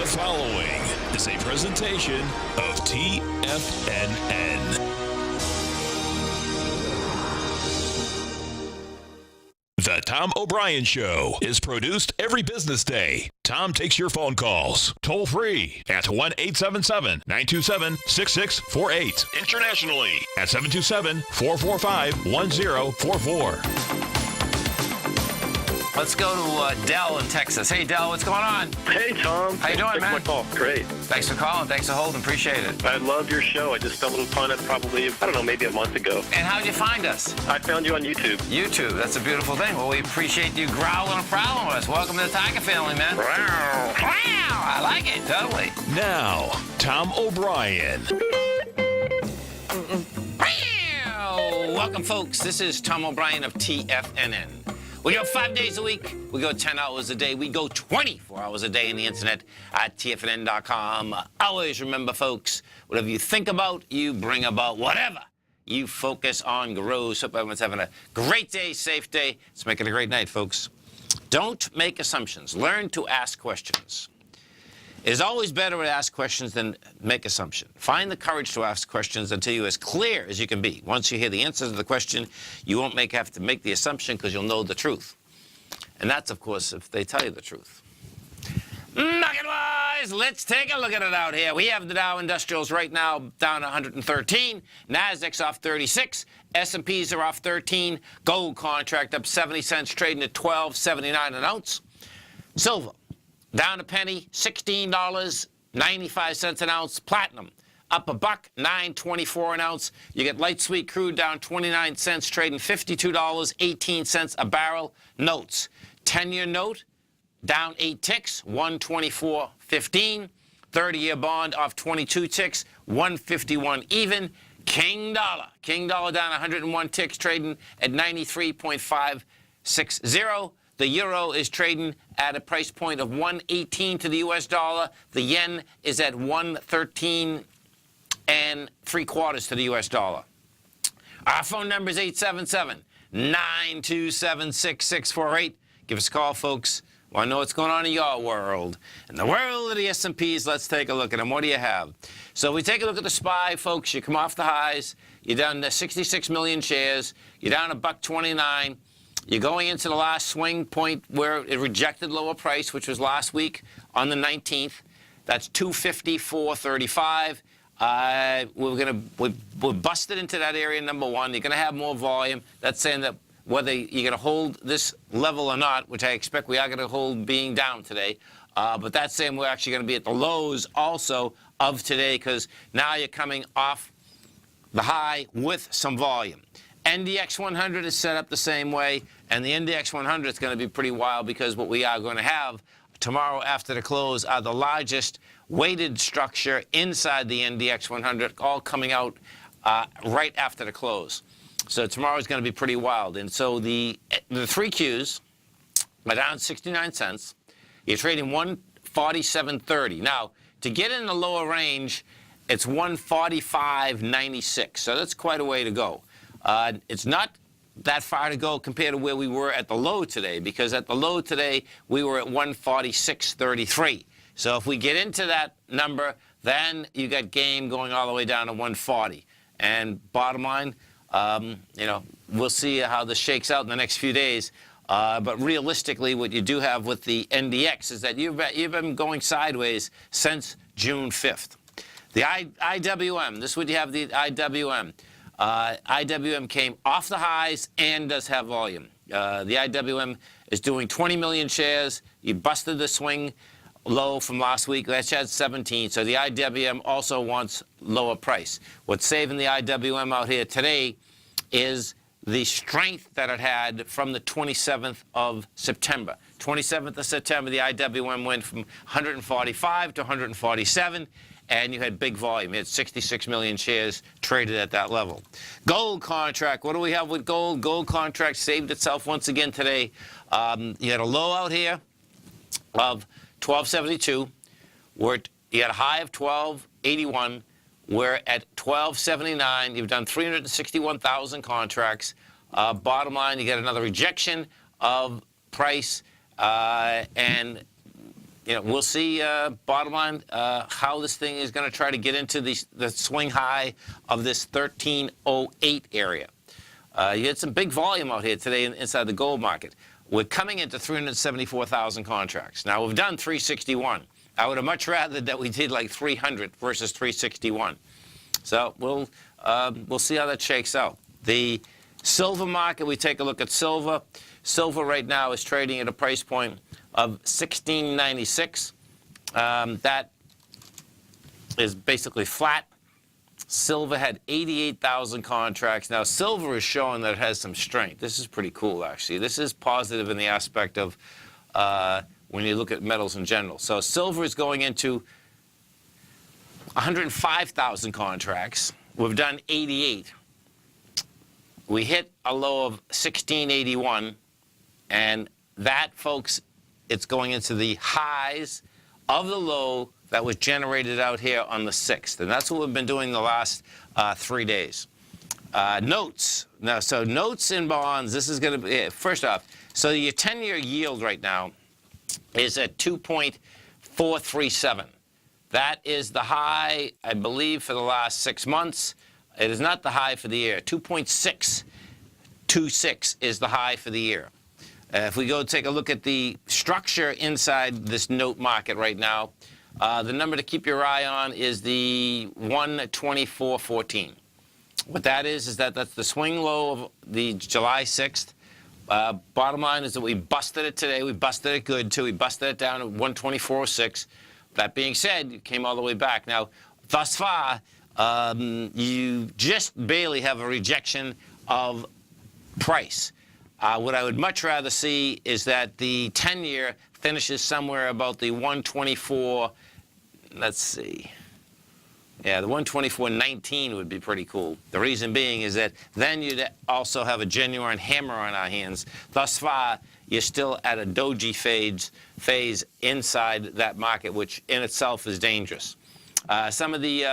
following is a presentation of TFNN. The Tom O'Brien Show is produced every business day. Tom takes your phone calls toll free at 1-877-927-6648. Internationally at 727-445-1044. Let's go to Dell in Texas. Hey, Dell, what's going on? Hey, Tom. How you doing, man? My call. Great. Thanks for calling. Thanks for holding. Appreciate it. I love your show. I just stumbled upon it probably, maybe a month ago. And how'd you find us? I found you on YouTube. YouTube. That's a beautiful thing. Well, we appreciate you growling and prowling with us. Welcome to the Tiger family, man. Wow. I like it. Totally. Now, Tom O'Brien. Welcome, folks. This is Tom O'Brien of TFNN. We go 5 days a week. We go 10 hours a day. We go 24 hours a day on the internet at TFNN.com. Always remember, folks, whatever you think about, you bring about. Whatever you focus on grows. Hope everyone's having a great day, safe day. Let's make it a great night, folks. Don't make assumptions. Learn to ask questions. It is always better to ask questions than make assumptions. Find the courage to ask questions until you're as clear as you can be. Once you hear the answer to the question, you won't have to make the assumption because you'll know the truth. And that's, of course, if they tell you the truth. Market-wise, let's take a look at it out here. We have the Dow Industrials right now down 113. Nasdaq's off 36. S&Ps are off 13. Gold contract up 70 cents, trading at $12.79 an ounce. Silver down a penny, $16.95 an ounce. Platinum up a buck, $9.24 an ounce. You get light sweet crude down 29 cents, trading $52.18 a barrel. Notes, 10-year note down 8 ticks, 124.15. 30-year bond off 22 ticks, 151 even. King dollar down 101 ticks, trading at 93.560. The euro is trading at a price point of 118 to the U.S. dollar. The yen is at 113 3/4 to the U.S. dollar. Our phone number is 877-927-6648. Give us a call, folks. Want to know what's going on in your world. In the world of the S&Ps, let's take a look at them. What do you have? So we take a look at the SPY, folks. You come off the highs. You're down to 66 million shares. You're down $1.29. You're going into the last swing point where it rejected lower price, which was last week on the 19th. That's 254.35. We're busted into that area, number one. You're going to have more volume. That's saying that whether you're going to hold this level or not, which I expect we are going to hold being down today, but that's saying we're actually going to be at the lows also of today because now you're coming off the high with some volume. NDX 100 is set up the same way, and the NDX 100 is going to be pretty wild because what we are going to have tomorrow after the close are the largest weighted structure inside the NDX 100, all coming out right after the close. So tomorrow is going to be pretty wild. And so the 3Qs are down 69 cents. You're trading 147.30. Now, to get in the lower range, it's 145.96. So that's quite a way to go. It's not that far to go compared to where we were at the low today, because at the low today, we were at 146.33. So if we get into that number, then you got game going all the way down to 140. And bottom line, we'll see how this shakes out in the next few days. But realistically, what you do have with the NDX is that you've been going sideways since June 5th. The IWM, this is what you have, the IWM. IWM came off the highs and does have volume. The IWM is doing 20 million shares. You busted the swing low from last week. Last year had 17. So the IWM also wants lower price. What's saving the IWM out here today is the strength that it had from the 27th of September. 27th of September, the IWM went from 145 to 147. And you had big volume. You had 66 million shares traded at that level. Gold contract. What do we have with gold? Gold contract saved itself once again today. You had a low out here of 1272. You had a high of 1281. We're at 1279. You've done 361,000 contracts. Bottom line, you get another rejection of price, and we'll see, bottom line, how this thing is going to try to get into the swing high of this 1308 area. You had some big volume out here today inside the gold market. We're coming into 374,000 contracts. Now, we've done 361. I would have much rather that we did like 300 versus 361. So we'll see how that shakes out. The silver market, we take a look at silver. Silver right now is trading at a price point of $16.96. That is basically flat. Silver had 88,000 contracts. Now, silver is showing that it has some strength. This is pretty cool, actually. This is positive in the aspect of when you look at metals in general. So silver is going into 105,000 contracts. We've done 88. We hit a low of 1681, and that, folks, it's going into the highs of the low that was generated out here on the 6th. And that's what we've been doing the last 3 days. Notes. Now, so notes and bonds, this is going to be, first off, so your 10-year yield right now is at 2.437. That is the high, I believe, for the last 6 months. It is not the high for the year. 2.626 is the high for the year. If we go take a look at the structure inside this note market right now, the number to keep your eye on is the 124.14. What that is that's the swing low of the July 6th. Bottom line is that we busted it today. We busted it good, too. We busted it down at 124.06. That being said, it came all the way back. Now, thus far, you just barely have a rejection of price. What I would much rather see is that the 10-year finishes somewhere about the 124, let's see. Yeah, the 124.19 would be pretty cool. The reason being is that then you'd also have a genuine hammer on our hands. Thus far, you're still at a doji phase inside that market, which in itself is dangerous. Some of the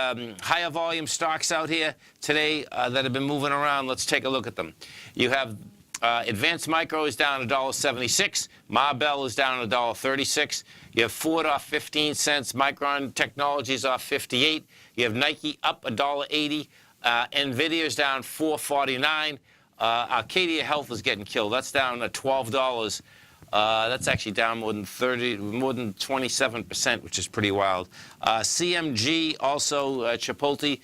higher volume stocks out here today that have been moving around, let's take a look at them. You have Advanced Micro is down $1.76. Marbell is down $1.36. You have Ford off 15 cents. Micron Technologies off 58. You have Nike up $1.80. Nvidia is down $4.49. Arcadia Health is getting killed. That's down to $12. That's actually down more than 27%, which is pretty wild. CMG, also Chipotle,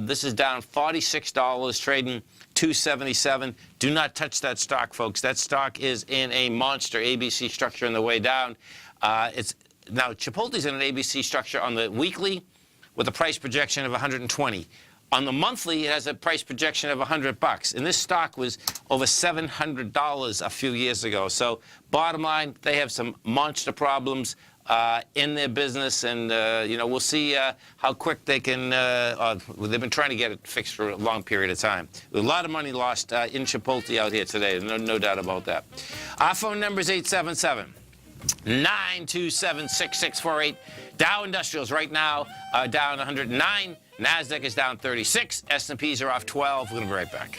this is down $46, trading $2.77. Do not touch that stock, folks. That stock is in a monster ABC structure on the way down. Now, Chipotle's in an ABC structure on the weekly with a price projection of 120. On the monthly, it has a price projection of $100. And this stock was over $700 a few years ago. So bottom line, they have some monster problems in their business. And, we'll see how quick they can, they've been trying to get it fixed for a long period of time. A lot of money lost in Chipotle out here today. No doubt about that. Our phone number is 877-927-6648. Dow Industrials right now down 109. NASDAQ is down 36. S&Ps are off 12. We're going to be right back.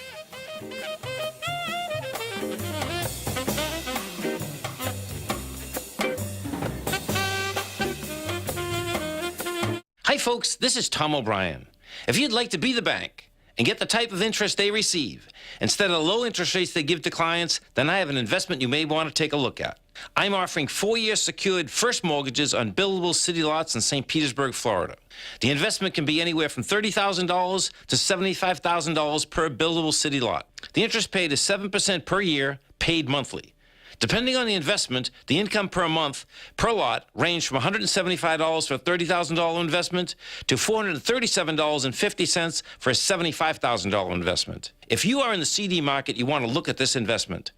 Hi, folks. This is Tom O'Brien. If you'd like to be the bank and get the type of interest they receive instead of the low interest rates they give to clients, then I have an investment you may want to take a look at. I'm offering 4-year secured first mortgages on buildable city lots in St. Petersburg, Florida. The investment can be anywhere from $30,000 to $75,000 per buildable city lot. The interest paid is 7% per year, paid monthly. Depending on the investment, the income per month per lot ranged from $175 for a $30,000 investment to $437.50 for a $75,000 investment. If you are in the CD market, you want to look at this investment.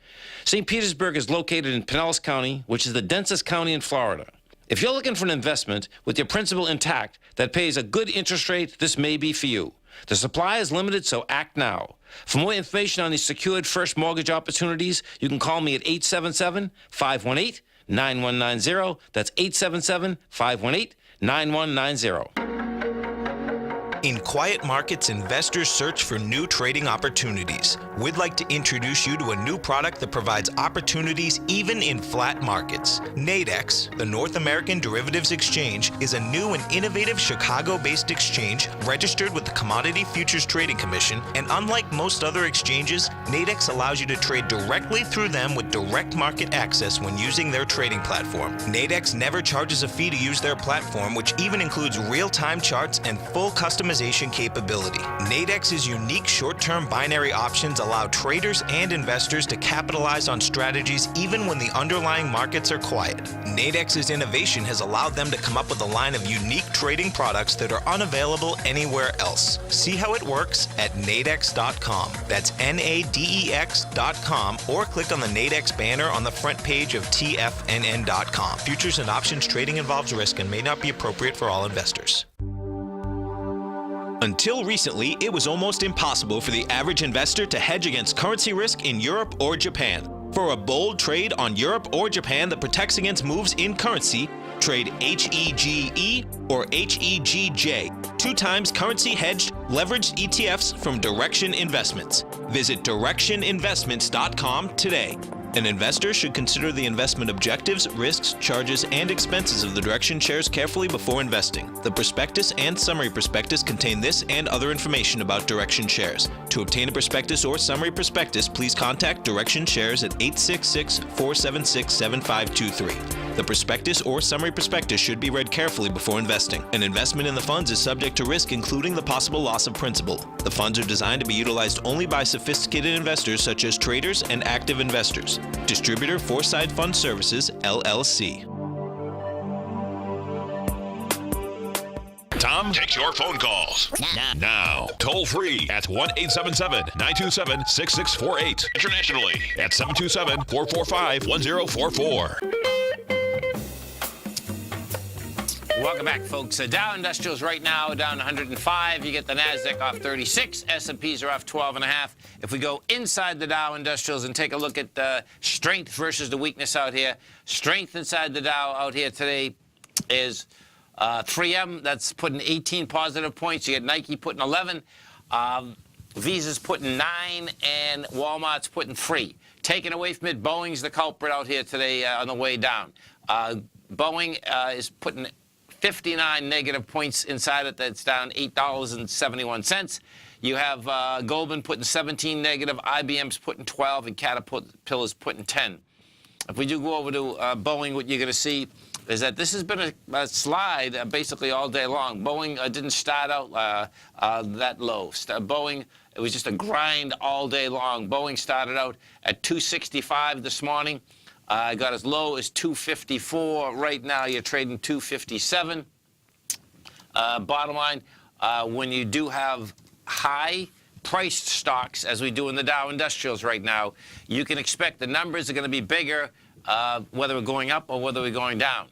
St. Petersburg is located in Pinellas County, which is the densest county in Florida. If you're looking for an investment with your principal intact that pays a good interest rate, this may be for you. The supply is limited, so act now. For more information on these secured first mortgage opportunities, you can call me at 877-518-9190. That's 877-518-9190. In quiet markets, investors search for new trading opportunities. We'd like to introduce you to a new product that provides opportunities even in flat markets. Nadex, the North American Derivatives Exchange, is a new and innovative Chicago-based exchange registered with the Commodity Futures Trading Commission, and unlike most other exchanges, Nadex allows you to trade directly through them with direct market access when using their trading platform. Nadex never charges a fee to use their platform, which even includes real-time charts and full customization capability. Nadex's unique short-term binary options allow traders and investors to capitalize on strategies even when the underlying markets are quiet. Nadex's innovation has allowed them to come up with a line of unique trading products that are unavailable anywhere else. See how it works at nadex.com. That's NADEX.com, or click on the Nadex banner on the front page of TFNN.com. Futures and options trading involves risk and may not be appropriate for all investors. Until recently, it was almost impossible for the average investor to hedge against currency risk in Europe or Japan. For a bold trade on Europe or Japan that protects against moves in currency, trade HEGE or HEGJ, 2 times currency hedged leveraged ETFs from Direction Investments. Visit directioninvestments.com today. An investor should consider the investment objectives, risks, charges, and expenses of the Direction shares carefully before investing. The prospectus and summary prospectus contain this and other information about Direction shares. To obtain a prospectus or summary prospectus, please contact Direction shares at 866-476-7523. The prospectus or summary prospectus should be read carefully before investing. An investment in the funds is subject to risk, including the possible loss of principal. The funds are designed to be utilized only by sophisticated investors such as traders and active investors. Distributor Foreside Fund Services, LLC. Tom takes your phone calls now. Toll free at 1-877-927-6648. Internationally at 727-445-1044. Welcome back, folks. Dow Industrials right now down 105. You get the NASDAQ off 36. S&Ps are off 12.5. If we go inside the Dow Industrials and take a look at the strength versus the weakness out here, strength inside the Dow out here today is 3M. That's putting 18 positive points. You get Nike putting 11. Visa's putting 9. And Walmart's putting 3. Taken away from it, Boeing's the culprit out here today on the way down. Boeing is putting 59 negative points inside it. That's down $8.71. You have Goldman putting 17 negative, IBM's putting 12, and Caterpillar's putting 10. If we do go over to Boeing, what you're going to see is that this has been a slide basically all day long. Boeing didn't start out that low. Boeing, it was just a grind all day long. Boeing started out at 265 this morning. Got as low as 254. Right now, you're trading 257. Bottom line, when you do have high-priced stocks, as we do in the Dow Industrials right now, you can expect the numbers are going to be bigger, whether we're going up or whether we're going down.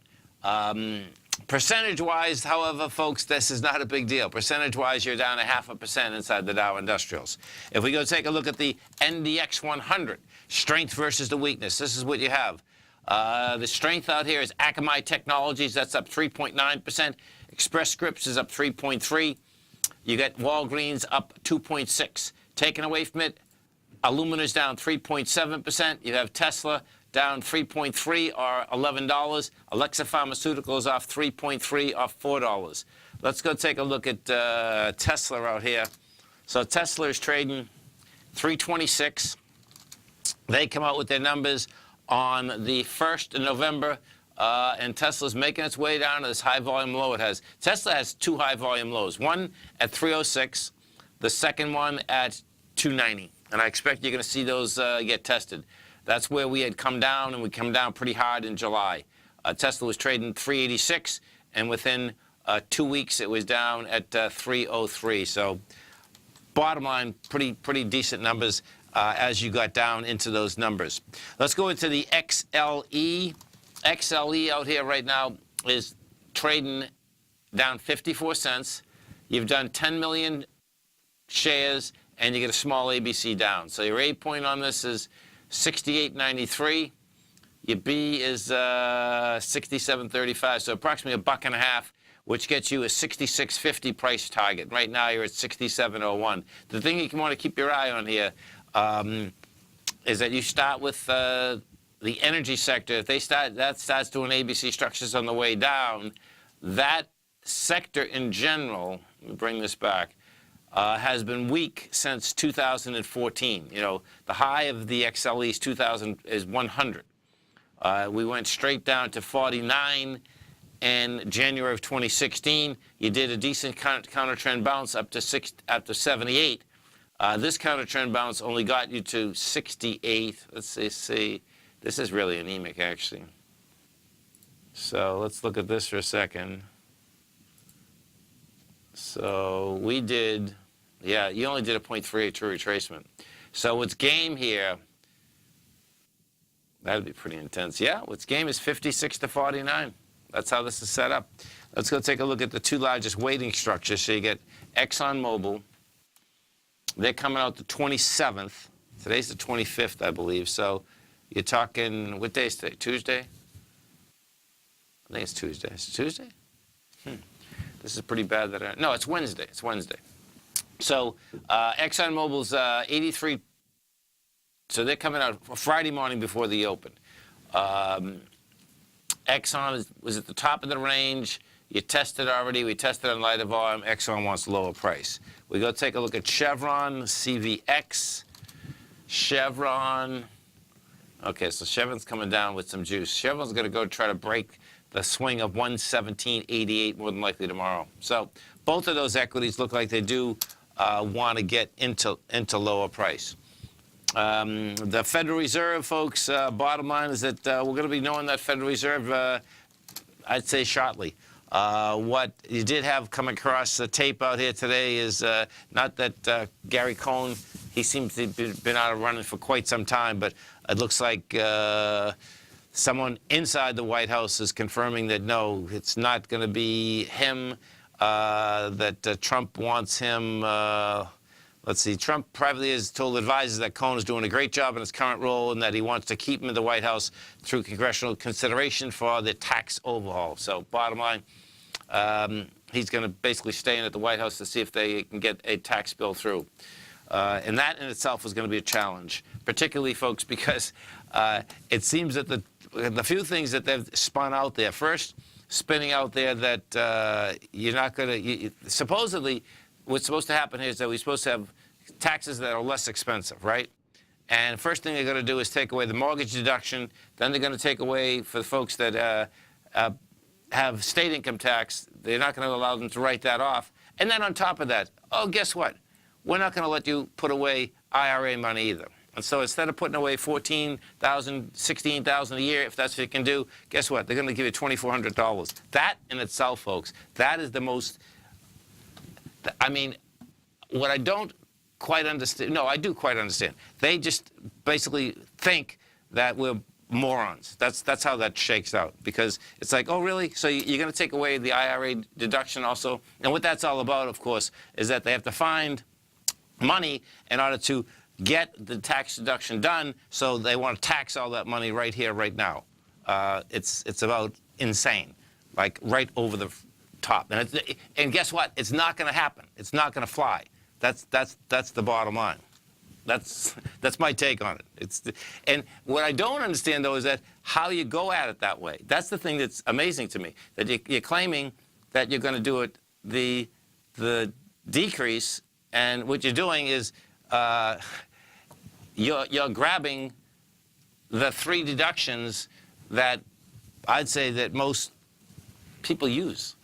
Percentage-wise, however, folks, this is not a big deal. Percentage-wise, you're down 0.5% inside the Dow Industrials. If we go take a look at the NDX 100, strength versus the weakness, this is what you have. The strength out here is Akamai Technologies. That's up 3.9%. Express Scripts is up 3.3%. You got Walgreens up 2.6%. Taken away from it, Illumina's down 3.7%. You have Tesla down 3.3 or $11. Alexa Pharmaceuticals off 3.3 off $4. Let's go take a look at Tesla out here. So Tesla is trading 326. They come out with their numbers on the 1st of November, and Tesla's making its way down to this high volume low it has. Tesla has 2 high volume lows, one at 306, the second one at 290. And I expect you're going to see those get tested. That's where we had come down, and we come down pretty hard in July. Tesla was trading 386, and within 2 weeks it was down at 303. So bottom line, pretty decent numbers as you got down into those numbers. Let's go into the XLE. XLE out here right now is trading down 54 cents. You've done 10 million shares, and you get a small ABC down. So your A point on this is 68.93. Your B is 67.35, so approximately $1.50 which gets you a 66.50 price target. Right now, you're at 67.01. The thing you want to keep your eye on here is that you start with the energy sector. If that starts doing ABC structures on the way down, that sector in general, let me bring this back, has been weak since 2014. You know, the high of the XLE is 100. We went straight down to 49 in January of 2016. You did a decent counter trend bounce up to 78. This counter trend bounce only got you to 68. Let's see. This is really anemic, actually. So let's look at this for a second. So we did, yeah, you only did a 0.38 true retracement. So what's game here, that'd be pretty intense. Yeah, what's game is 56 to 49. That's how this is set up. Let's go take a look at the two largest weighting structures. So you get ExxonMobil. They're coming out the 27th. Today's the 25th, I believe. So you're talking, what day is today? Tuesday? I think it's Tuesday. Is it Tuesday? This is pretty bad that no, it's Wednesday. It's Wednesday. So ExxonMobil's 83. So they're coming out Friday morning before the open. Exxon was at the top of the range. You tested already. We tested on lighter volume. Exxon wants lower price. We go take a look at Chevron, CVX. Chevron. Okay, so Chevron's coming down with some juice. Chevron's going to go try to break the swing of 117.88 more than likely tomorrow. So both of those equities look like they do want to get into lower price. The Federal Reserve, folks, bottom line is that we're going to be knowing that Federal Reserve, I'd say, shortly. What you did have come across the tape out here today is not that Gary Cohn, he seems to have been out of running for quite some time, but it looks like someone inside the White House is confirming that, no, it's not going to be him, that Trump wants him. Let's see, Trump privately has told advisors that Cohn is doing a great job in his current role and that he wants to keep him in the White House through congressional consideration for the tax overhaul. So bottom line, he's going to basically stay in at the White House to see if they can get a tax bill through. And that in itself is going to be a challenge, particularly, folks, because it seems that the few things that they've spun out there, first, spinning out there that you're not going to, supposedly, what's supposed to happen here is that we're supposed to have taxes that are less expensive, right? And first thing they're going to do is take away the mortgage deduction. Then they're going to take away, for the folks that have state income tax, they're not going to allow them to write that off. And then on top of that, oh, guess what? We're not going to let you put away IRA money either. And so instead of putting away $14,000, $16,000 a year, if that's what you can do, guess what? They're going to give you $2,400. That in itself, folks, that is the most, I mean, what I don't quite understand, no, I do quite understand. They just basically think that we're morons. That's how that shakes out. Because it's like, oh, really? So you're going to take away the IRA deduction also? And what that's all about, of course, is that they have to find money in order to get the tax deduction done, so they want to tax all that money right here, right now. It's about insane, like right over the top. And guess what? It's not going to happen. It's not going to fly. That's the bottom line. That's my take on it. And what I don't understand, though, is that how you go at it that way. That's the thing that's amazing to me, that you're claiming that you're going to do it the decrease, and what you're doing is you're grabbing the three deductions that I'd say that most people use.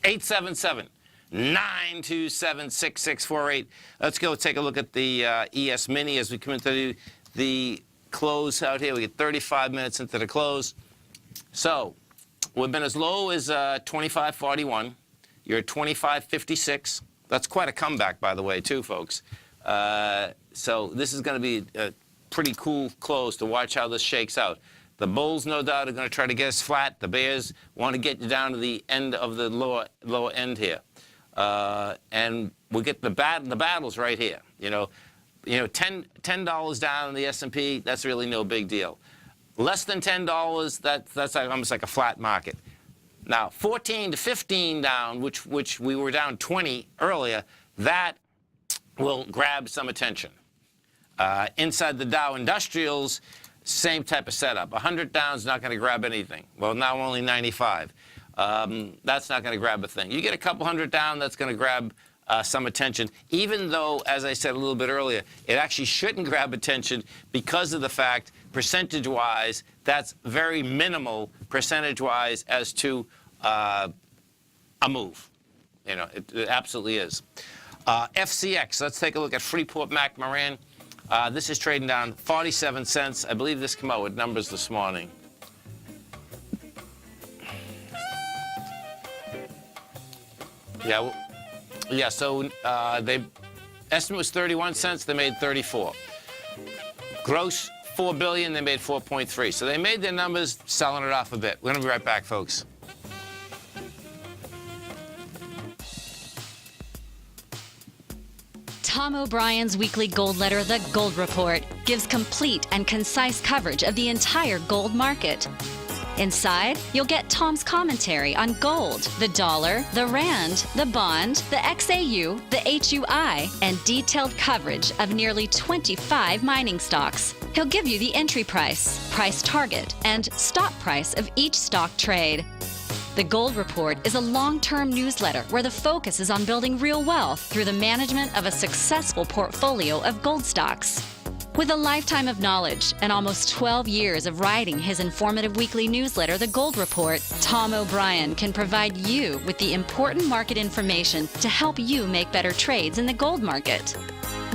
877-927-6648. Let's go take a look at the ES Mini as we come into the close out here. We get 35 minutes into the close. So we've been as low as 25.41. You're at 25.56. That's quite a comeback, by the way, too, folks. So this is going to be a pretty cool close to watch how this shakes out. The Bulls, no doubt, are going to try to get us flat. The Bears want to get you down to the end of the lower end here. And we'll get the battles right here. You know, $10 down in the S&P, that's really no big deal. Less than $10, that's almost like a flat market. Now, 14 to 15 down, which we were down 20 earlier, that will grab some attention. Inside the Dow Industrials, same type of setup. 100 down is not going to grab anything. Well, now only 95. That's not going to grab a thing. You get a couple hundred down, that's going to grab some attention, even though, as I said a little bit earlier, it actually shouldn't grab attention because of the fact, percentage-wise, that's very minimal percentage-wise as to a move. You know, it absolutely is. FCX, let's take a look at Freeport-McMoRan. This is trading down 47 cents. I believe this came out with numbers this morning. Yeah, so they estimate was 31 cents. They made 34. Gross, $4 billion. They made 4.3. So they made their numbers, selling it off a bit. We're going to be right back, folks. Tom O'Brien's weekly gold letter, The Gold Report, gives complete and concise coverage of the entire gold market. Inside, you'll get Tom's commentary on gold, the dollar, the rand, the bond, the XAU, the HUI, and detailed coverage of nearly 25 mining stocks. He'll give you the entry price, price target, and stop price of each stock trade. The Gold Report is a long-term newsletter where the focus is on building real wealth through the management of a successful portfolio of gold stocks. With a lifetime of knowledge and almost 12 years of writing his informative weekly newsletter, The Gold Report, Tom O'Brien can provide you with the important market information to help you make better trades in the gold market.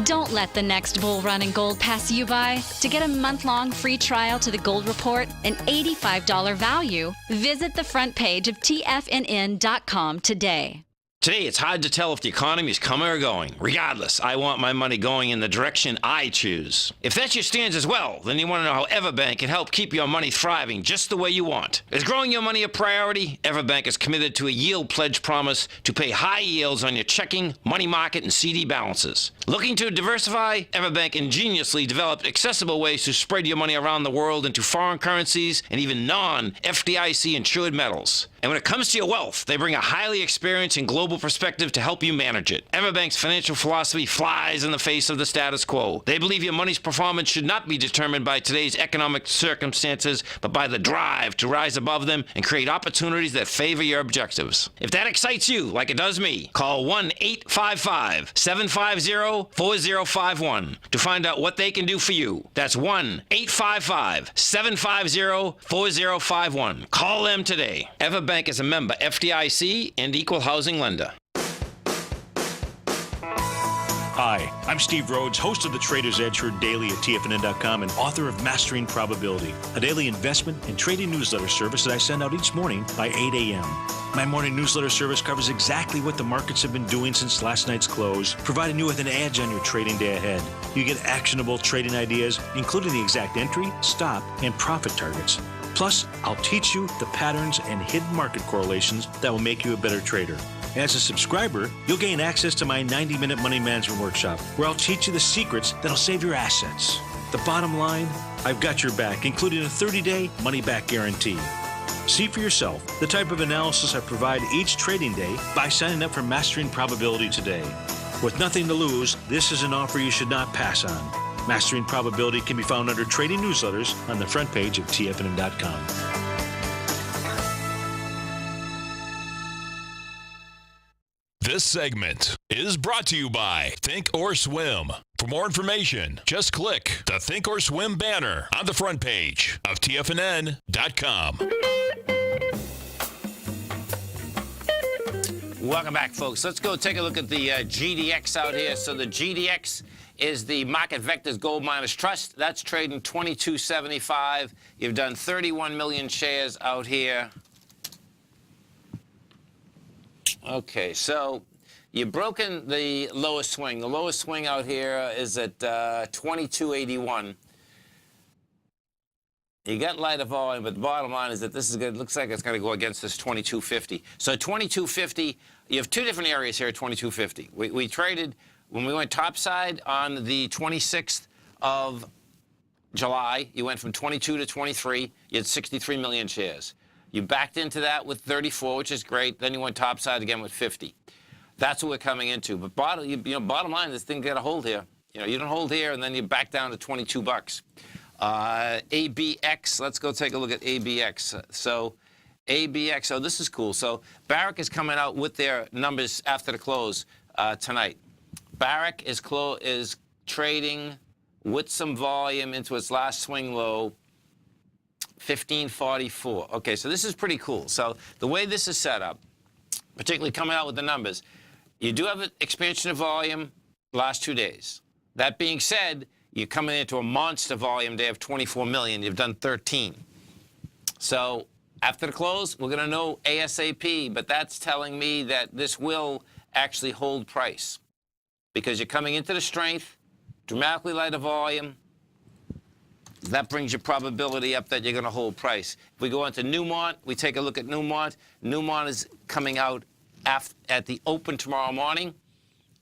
Don't let the next bull run in gold pass you by. To get a month-long free trial to The Gold Report, an $85 value, visit the front page of TFNN.com today. Today, it's hard to tell if the economy is coming or going. Regardless, I want my money going in the direction I choose. If that's your stance as well, then you want to know how Everbank can help keep your money thriving just the way you want. Is growing your money a priority? Everbank is committed to a yield pledge promise to pay high yields on your checking, money market, and CD balances. Looking to diversify? Everbank ingeniously developed accessible ways to spread your money around the world into foreign currencies and even non-FDIC insured metals. And when it comes to your wealth, they bring a highly experienced and global perspective to help you manage it. Everbank's financial philosophy flies in the face of the status quo. They believe your money's performance should not be determined by today's economic circumstances, but by the drive to rise above them and create opportunities that favor your objectives. If that excites you, like it does me, call 1-855-750-4051 to find out what they can do for you. That's 1-855-750-4051. Call them today. Everbank is a member FDIC and equal housing lender. Hi, I'm Steve Rhodes, host of the Trader's Edge Heard Daily at TFNN.com and author of Mastering Probability, a daily investment and trading newsletter service that I send out each morning by 8 a.m. My morning newsletter service covers exactly what the markets have been doing since last night's close, providing you with an edge on your trading day ahead. You get actionable trading ideas, including the exact entry, stop, and profit targets. Plus, I'll teach you the patterns and hidden market correlations that will make you a better trader. As a subscriber, you'll gain access to my 90-minute money management workshop, where I'll teach you the secrets that'll save your assets. The bottom line, I've got your back, including a 30-day money-back guarantee. See for yourself the type of analysis I provide each trading day by signing up for Mastering Probability today. With nothing to lose, this is an offer you should not pass on. Mastering Probability can be found under Trading Newsletters on the front page of TFNN.com. This segment is brought to you by Think or Swim. For more information, just click the Think or Swim banner on the front page of TFNN.com. Welcome back, folks. Let's go take a look at the GDX out here. So the GDX is the Market Vectors Gold Miners Trust. That's trading $22.75. You've done 31 million shares out here. Okay, so you've broken the lowest swing. The lowest swing out here is at 22.81. You got lighter volume, but the bottom line is that this is good. Looks like it's going to go against this 22.50. So 22.50, you have two different areas here at 22.50. We traded when we went topside on the 26th of July. You went from 22 to 23. You had 63 million shares. You backed into that with 34, which is great. Then you went topside again with 50. That's what we're coming into. But bottom line, this thing got a hold here. You don't hold here, and then you back down to 22 bucks. ABX, let's go take a look at ABX. So ABX, oh, this is cool. So Barrick is coming out with their numbers after the close tonight. Barrick is trading with some volume into its last swing low, 1544. Okay, so this is pretty cool. So the way this is set up, particularly coming out with the numbers, you do have an expansion of volume last 2 days. That being said, you're coming into a monster volume day of 24 million. You've done 13. So after the close, we're going to know ASAP, but that's telling me that this will actually hold price because you're coming into the strength, dramatically lighter volume. That brings your probability up that you're going to hold price. If we go into Newmont, we take a look at Newmont. Newmont is coming out at the open tomorrow morning.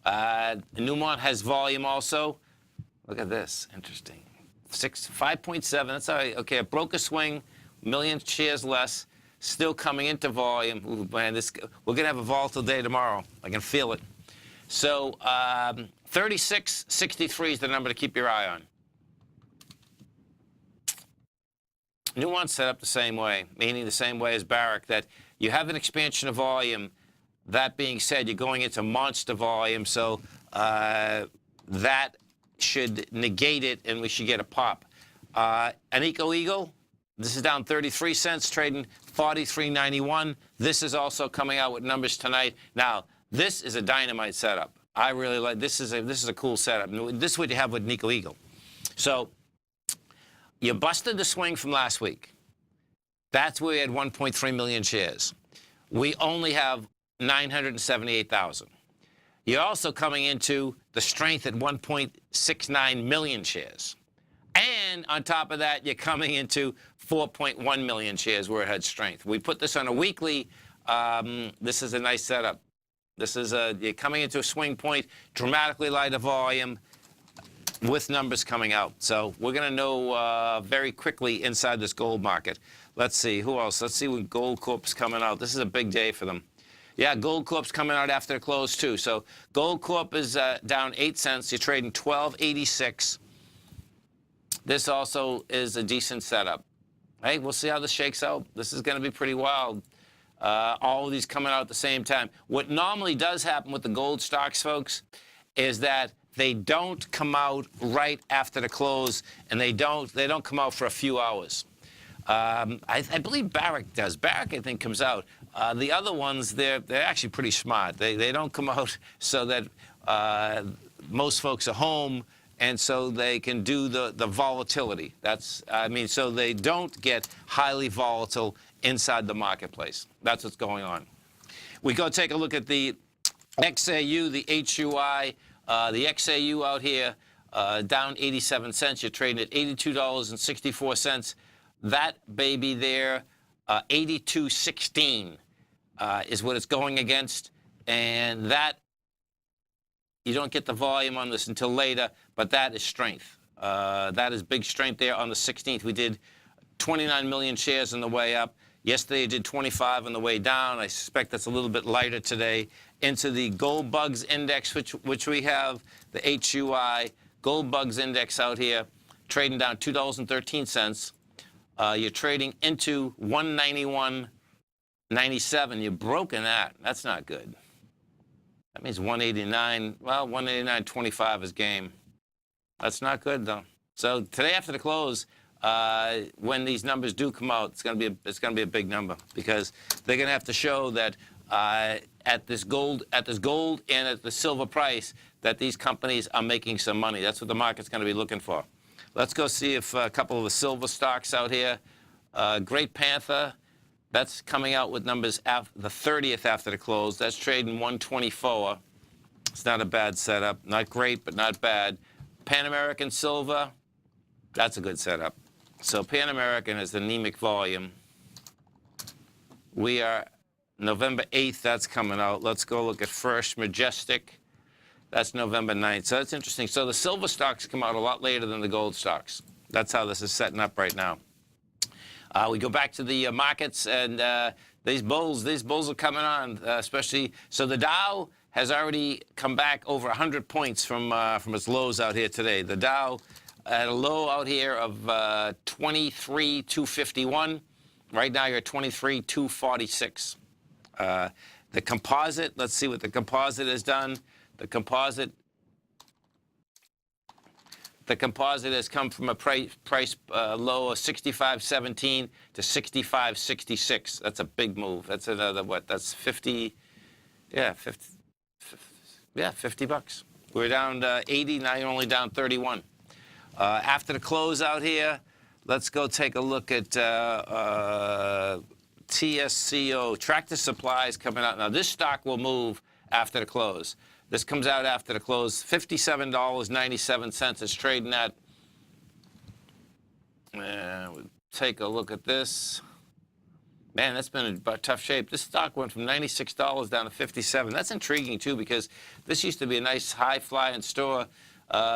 Newmont has volume also. Look at this. Interesting. 5.7. That's all right. Okay, it broke a swing. A million shares less. Still coming into volume. Ooh, man, we're going to have a volatile day tomorrow. I can feel it. So 36.63 is the number to keep your eye on. Newmont's set up the same way, meaning the same way as Barrick, that you have an expansion of volume. That being said, you're going into monster volume, so that should negate it, and we should get a pop. Anico Eagle, this is down 33 cents, trading 43.91. This is also coming out with numbers tonight. Now, this is a dynamite setup. I really like this. Is a cool setup. This is what you have with Nico Eagle. So you busted the swing from last week. That's where we had 1.3 million shares. We only have 978,000. You're also coming into the strength at 1.69 million shares. And on top of that, you're coming into 4.1 million shares where it had strength. We put this on a weekly. This is a nice setup. This is you're coming into a swing point, dramatically lighter volume with numbers coming out. So we're going to know very quickly inside this gold market. Let's see. Who else? Let's see when Gold Corp's coming out. This is a big day for them. Yeah, Gold Corp's coming out after the close, too. So Gold Corp is down 8 cents. You're trading $12.86. This also is a decent setup. Hey, we'll see how this shakes out. This is going to be pretty wild. All of these coming out at the same time. What normally does happen with the gold stocks, folks, is that they don't come out right after the close, and they don't come out for a few hours. I believe Barrick does. Barrick, I think, comes out. The other ones, they're actually pretty smart. They don't come out so that most folks are home, and so they can do the volatility. So they don't get highly volatile inside the marketplace. That's what's going on. We go take a look at the XAU, the HUI. The XAU out here, down 87 cents. You're trading at $82.64. That baby there, 82.16 is what it's going against. And that, you don't get the volume on this until later, but that is strength. That is big strength there on the 16th. We did 29 million shares on the way up. Yesterday, you did 25 on the way down. I suspect that's a little bit lighter today. Into the Gold Bugs Index, which we have, the HUI Gold Bugs Index out here, trading down $2.13. You're trading into 191.97. You've broken that. That's not good. That means 189. Well, 189.25 is game. That's not good, though. So today after the close, when these numbers do come out, it's going to be a big number because they're going to have to show that at this gold and at the silver price that these companies are making some money. That's what the market's going to be looking for. Let's go see if a couple of the silver stocks out here. Great Panther, that's coming out with numbers the 30th after the close. That's trading 124. It's not a bad setup. Not great, but not bad. Pan American Silver, that's a good setup. So Pan American is the anemic volume. We are November 8th, that's coming out. Let's go look at First Majestic. That's November 9th. So that's interesting. So the silver stocks come out a lot later than the gold stocks. That's how this is setting up right now. We go back to the markets, and these bulls are coming on, especially. So the Dow has already come back over 100 points from its lows out here today. The Dow at a low out here of 23,251. Right now you're at 23,246. The composite, let's see what the composite has done. The composite has come from a price low of 65.17 to 65.66. That's a big move. That's another, what, that's 50, yeah, 50 bucks. We're down 80, now you're only down 31. After the close out here, let's go take a look at TSCO, Tractor Supplies coming out. Now, this stock will move after the close. This comes out after the close, $57.97. It's trading at, we'll take a look at this. Man, that's been in tough shape. This stock went from $96 down to $57. That's intriguing, too, because this used to be a nice high-flying store,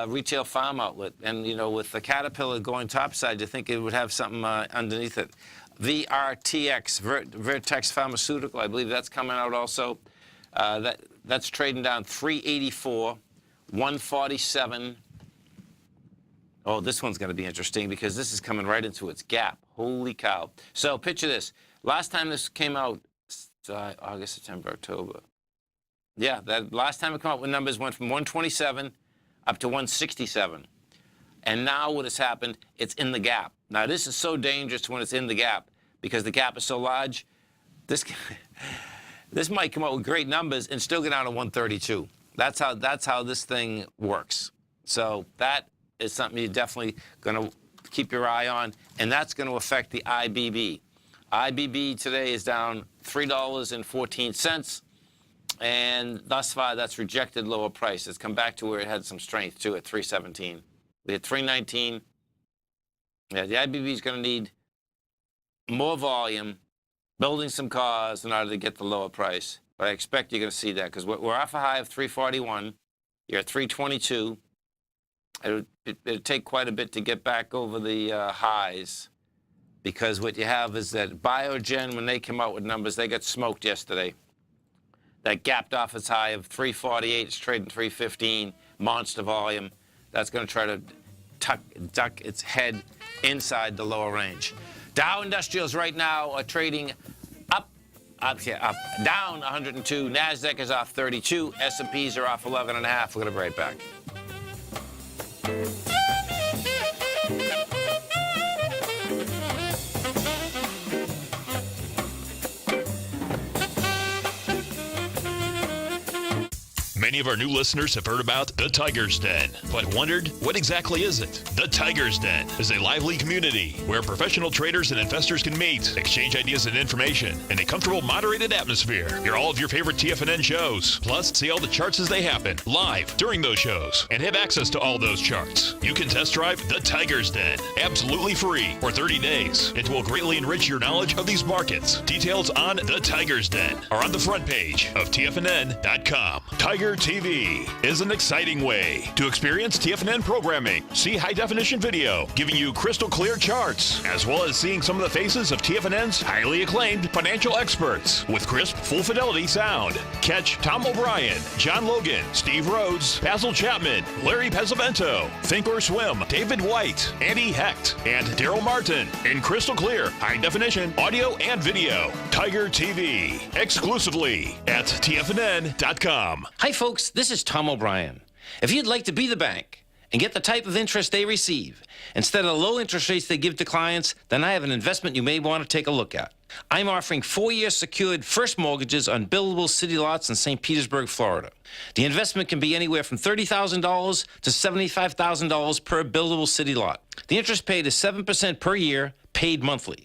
retail farm outlet. And, you know, with the Caterpillar going topside, you think it would have something underneath it. VRTX, Vertex Pharmaceutical, I believe that's coming out also. That's trading down 384, 147. Oh, this one's going to be interesting because this is coming right into its gap. Holy cow. So picture this. Last time this came out, August, September, October. Yeah, that last time it came out with numbers went from 127 up to 167. And now what has happened, it's in the gap. Now, this is so dangerous when it's in the gap because the gap is so large. This might come out with great numbers and still get down to 132. That's how this thing works. So that is something you're definitely going to keep your eye on, and that's going to affect the IBB. IBB today is down $3.14, and thus far that's rejected lower price. It's come back to where it had some strength, too, at 317. We had 319. Yeah, the IBB is going to need more volume, building some cars in order to get the lower price. But I expect you're going to see that because we're off a high of 341. You're at 322. It'll take quite a bit to get back over the highs because what you have is that Biogen, when they came out with numbers, they got smoked yesterday. That gapped off its high of 348. It's trading 315. Monster volume. That's going to try to duck its head inside the lower range. Dow Industrials right now are trading up, down 102. NASDAQ is off 32. S&Ps are off 11.5. We're going to be right back. Many of our new listeners have heard about the Tiger's Den, but wondered, what exactly is it? The Tiger's Den is a lively community where professional traders and investors can meet, exchange ideas and information in a comfortable, moderated atmosphere. Hear all of your favorite TFNN shows, plus see all the charts as they happen live during those shows, and have access to all those charts. You can test drive the Tiger's Den absolutely free for 30 days. It will greatly enrich your knowledge of these markets. Details on the Tiger's Den are on the front page of TFNN.com. Tiger TV is an exciting way to experience TFNN programming. See high-definition video, giving you crystal clear charts, as well as seeing some of the faces of TFNN's highly acclaimed financial experts with crisp, full-fidelity sound. Catch Tom O'Brien, John Logan, Steve Rhodes, Basil Chapman, Larry Pesavento, Think or Swim, David White, Andy Hecht, and Daryl Martin in crystal clear, high-definition audio and video. Tiger TV, exclusively at TFNN.com. Hi, folks. This is Tom O'Brien. If you'd like to be the bank and get the type of interest they receive instead of the low interest rates they give to clients, then I have an investment you may want to take a look at. I'm offering 4-year secured first mortgages on buildable city lots in St. Petersburg, Florida. The investment can be anywhere from $30,000 to $75,000 per buildable city lot. The interest paid is 7% per year, paid monthly.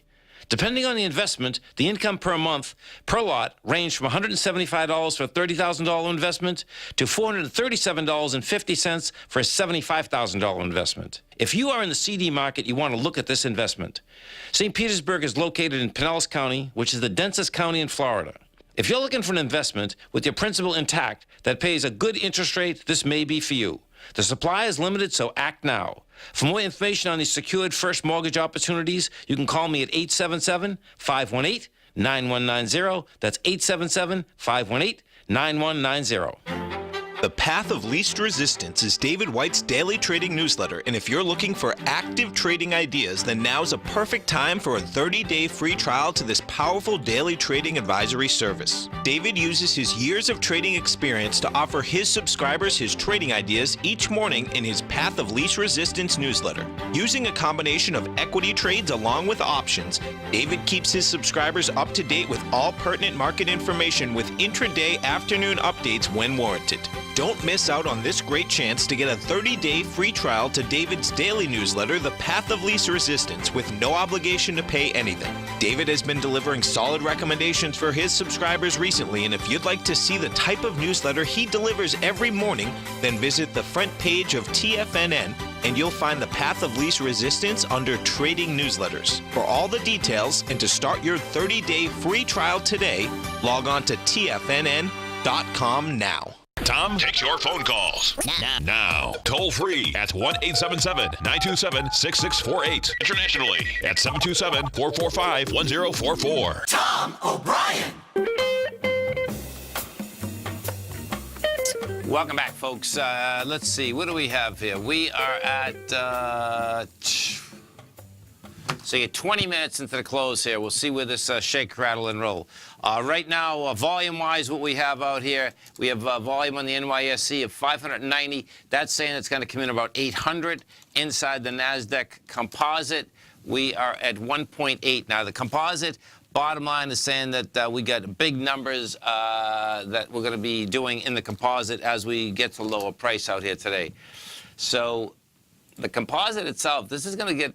Depending on the investment, the income per month per lot ranged from $175 for a $30,000 investment to $437.50 for a $75,000 investment. If you are in the CD market, you want to look at this investment. St. Petersburg is located in Pinellas County, which is the densest county in Florida. If you're looking for an investment with your principal intact that pays a good interest rate, this may be for you. The supply is limited, so act now. For more information on these secured first mortgage opportunities, you can call me at 877-518-9190. That's 877-518-9190. The Path of Least Resistance is David White's daily trading newsletter, and if you're looking for active trading ideas, then now's a perfect time for a 30-day free trial to this powerful daily trading advisory service. David uses his years of trading experience to offer his subscribers his trading ideas each morning in his Path of Least Resistance newsletter. Using a combination of equity trades along with options, David keeps his subscribers up to date with all pertinent market information with intraday afternoon updates when warranted. Don't miss out on this great chance to get a 30-day free trial to David's daily newsletter, The Path of Least Resistance, with no obligation to pay anything. David has been delivering solid recommendations for his subscribers recently, and if you'd like to see the type of newsletter he delivers every morning, then visit the front page of TFNN, and you'll find The Path of Least Resistance under Trading Newsletters. For all the details and to start your 30-day free trial today, log on to TFNN.com now. Tom takes your phone calls now. Toll free at 1-877-927-6648. Internationally at 727-445-1044. Tom O'Brien. Welcome back, folks. Let's see. What do we have here? We are at... So you get 20 minutes into the close here. We'll see where this shake, rattle, and roll. Right now, volume-wise, what we have out here, we have volume on the NYSE of 590. That's saying it's going to come in about 800. Inside the NASDAQ composite, we are at 1.8. Now, the composite, bottom line is saying that we got big numbers that we're going to be doing in the composite as we get to lower price out here today. So the composite itself, this is going to get...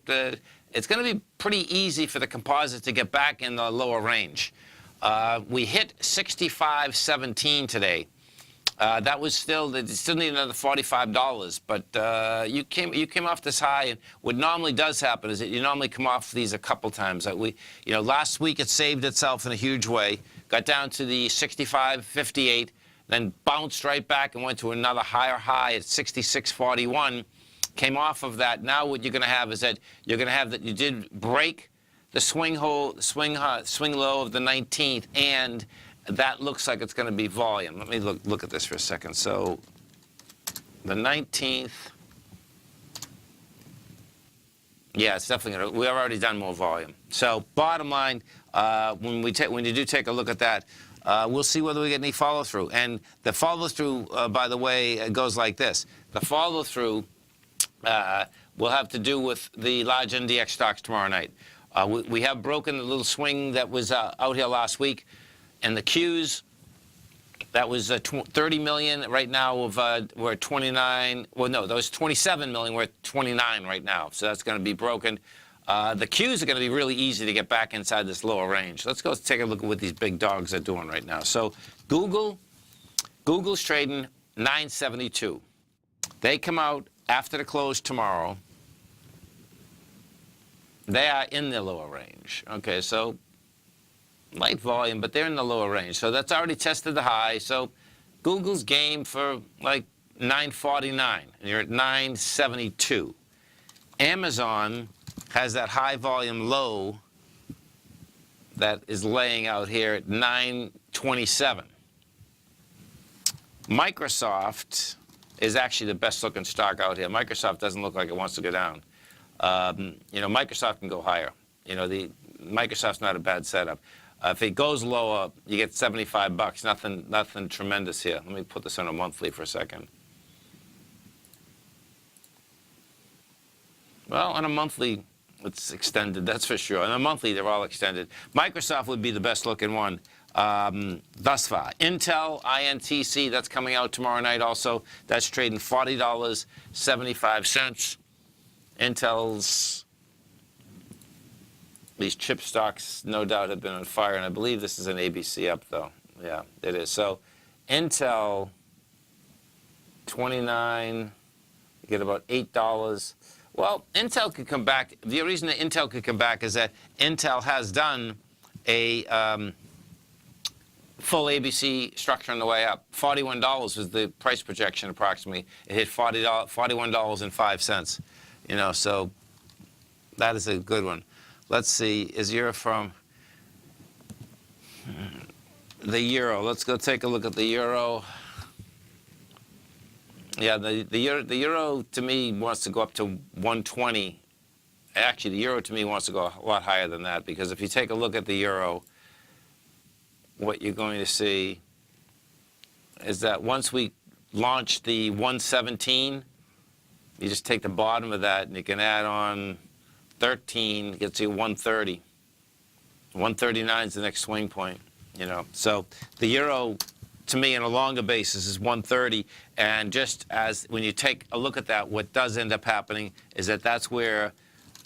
it's going to be pretty easy for the composite to get back in the lower range. We hit 65.17 today. That was still need another $45, but you came off this high, and what normally does happen is that you normally come off these a couple times. Last week it saved itself in a huge way, got down to the 65.58, then bounced right back and went to another higher high at 66.41. Came off of that. Now what you're going to have is that you're going to have that you did break the swing low of the 19th, and that looks like it's going to be volume. Let me look at this for a second. So the 19th, yeah, it's definitely going to. We've already done more volume. So bottom line, when you do take a look at that, we'll see whether we get any follow through. And the follow through, by the way, goes like this. The follow through will have to do with the large NDX stocks tomorrow night. We have broken the little swing that was out here last week, and the Qs, that was 30 million. Right now we're at 29. Well, no, that was 27 million. We're at 29 right now, so that's going to be broken. The Qs are going to be really easy to get back inside this lower range. Let's go take a look at what these big dogs are doing right now. So Google's trading 972. They come out after the close tomorrow. They are in the lower range. Okay, so light volume, but they're in the lower range. So that's already tested the high. So Google's game for like 949, and you're at 972. Amazon has that high volume low that is laying out here at 927. Microsoft is actually the best looking stock out here. Microsoft doesn't look like it wants to go down. Microsoft can go higher. Microsoft's not a bad setup. If it goes lower, you get $75. Nothing tremendous here. Let me put this on a monthly for a second. Well, on a monthly, it's extended, that's for sure. On a monthly, they're all extended. Microsoft would be the best looking one thus far. Intel, INTC, that's coming out tomorrow night also. That's trading $40.75. Intel's, these chip stocks no doubt have been on fire, and I believe this is an ABC up though. Yeah, it is. So Intel, 29, you get about $8. Well, Intel could come back. The reason that Intel could come back is that Intel has done a full ABC structure on the way up. $41 was the price projection approximately. It hit $41.05. You know, so that is a good one. Let's see, is Euro from the Euro? Let's go take a look at the Euro. Yeah, the Euro to me wants to go up to 120. Actually, the Euro to me wants to go a lot higher than that, because if you take a look at the Euro, what you're going to see is that once we launch the 117, you just take the bottom of that and you can add on 13, gets you 130. 139 is the next swing point, you know. So the Euro, to me, on a longer basis is 130. And just as when you take a look at that, what does end up happening is that that's where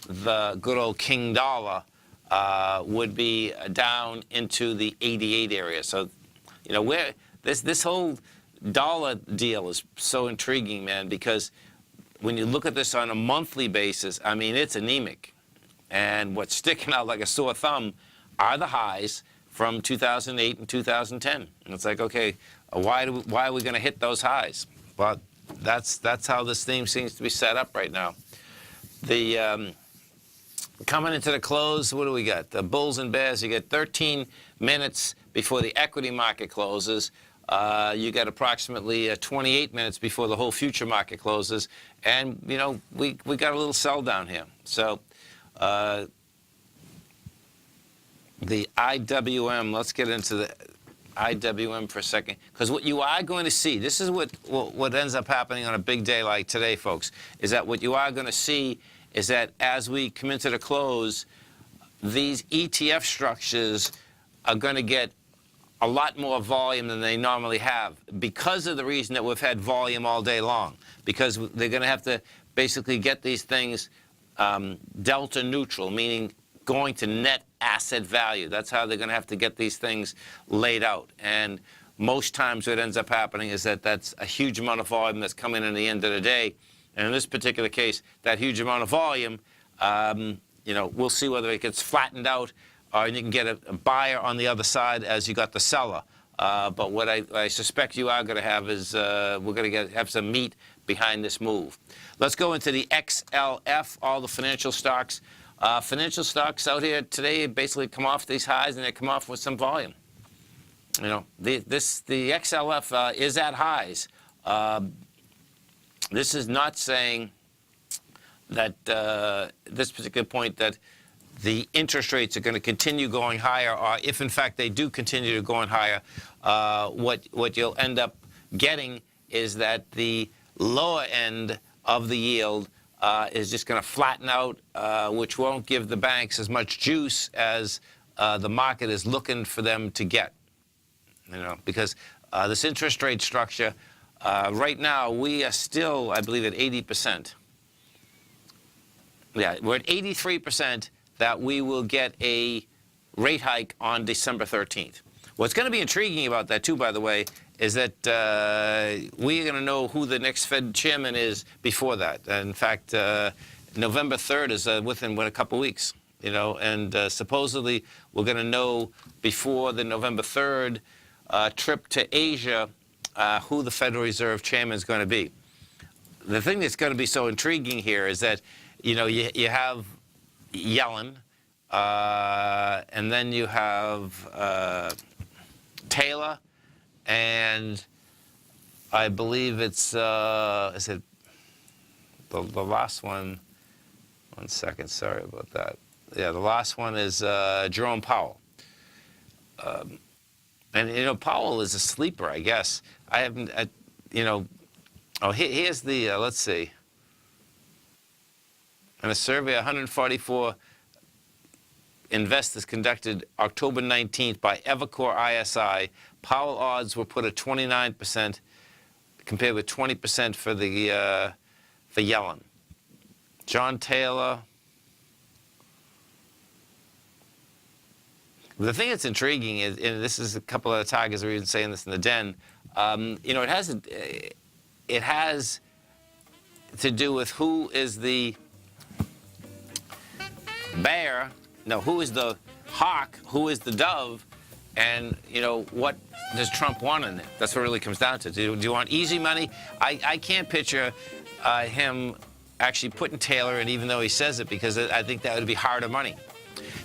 the good old king dollar would be down into the 88 area. So, you know, where this whole dollar deal is so intriguing, man, because when you look at this on a monthly basis, I mean, it's anemic. And what's sticking out like a sore thumb are the highs from 2008 and 2010. And it's like, okay, why are we going to hit those highs? Well, that's how this theme seems to be set up right now. The coming into the close, what do we got? The bulls and bears, you get 13 minutes before the equity market closes. You got approximately 28 minutes before the whole future market closes. And, you know, we got a little sell down here. So the IWM, let's get into the IWM for a second. Because what you are going to see, this is what ends up happening on a big day like today, folks, is that what you are going to see is that as we come into the close, these ETF structures are going to get a lot more volume than they normally have, because of the reason that we've had volume all day long, because they're going to have to basically get these things delta neutral, meaning going to net asset value. That's how they're going to have to get these things laid out. And most times what ends up happening is that that's a huge amount of volume that's coming in the end of the day. And in this particular case, that huge amount of volume, you know, we'll see whether it gets flattened out, or you can get a buyer on the other side as you got the seller. But what I suspect you are going to have is we're going to have some meat behind this move. Let's go into the XLF, all the financial stocks. Financial stocks out here today basically come off these highs, and they come off with some volume. You know, the XLF is at highs. This is not saying that this particular point that the interest rates are going to continue going higher, or if in fact they do continue to going higher, what you'll end up getting is that the lower end of the yield is just going to flatten out, which won't give the banks as much juice as the market is looking for them to get. You know, because this interest rate structure, right now we are still, I believe, at 80%. Yeah, we're at 83% that we will get a rate hike on December 13th. What's going to be intriguing about that, too, by the way, is that we're going to know who the next Fed chairman is before that. In fact, November 3rd is within a couple weeks, you know, and supposedly we're going to know before the November 3rd trip to Asia who the Federal Reserve chairman is going to be. The thing that's going to be so intriguing here is that, you know, you have Yellen, and then you have Taylor, and I believe it's, is it the last one? One second, sorry about that. Yeah, the last one is Jerome Powell. And, you know, Powell is a sleeper, I guess. I haven't, you know, oh, here's the, let's see. In a survey, 144 investors conducted October 19th by Evercore ISI, Powell odds were put at 29%, compared with 20% for the for Yellen. John Taylor. The thing that's intriguing is, and this is a couple of the tigers are even saying this in the den. You know, it has to do with who is the bear, no, who is the hawk, who is the dove, And, what does Trump want in it? That's what it really comes down to. Do you want easy money? I can't picture him actually putting Taylor in, even though he says it, because I think that would be harder money.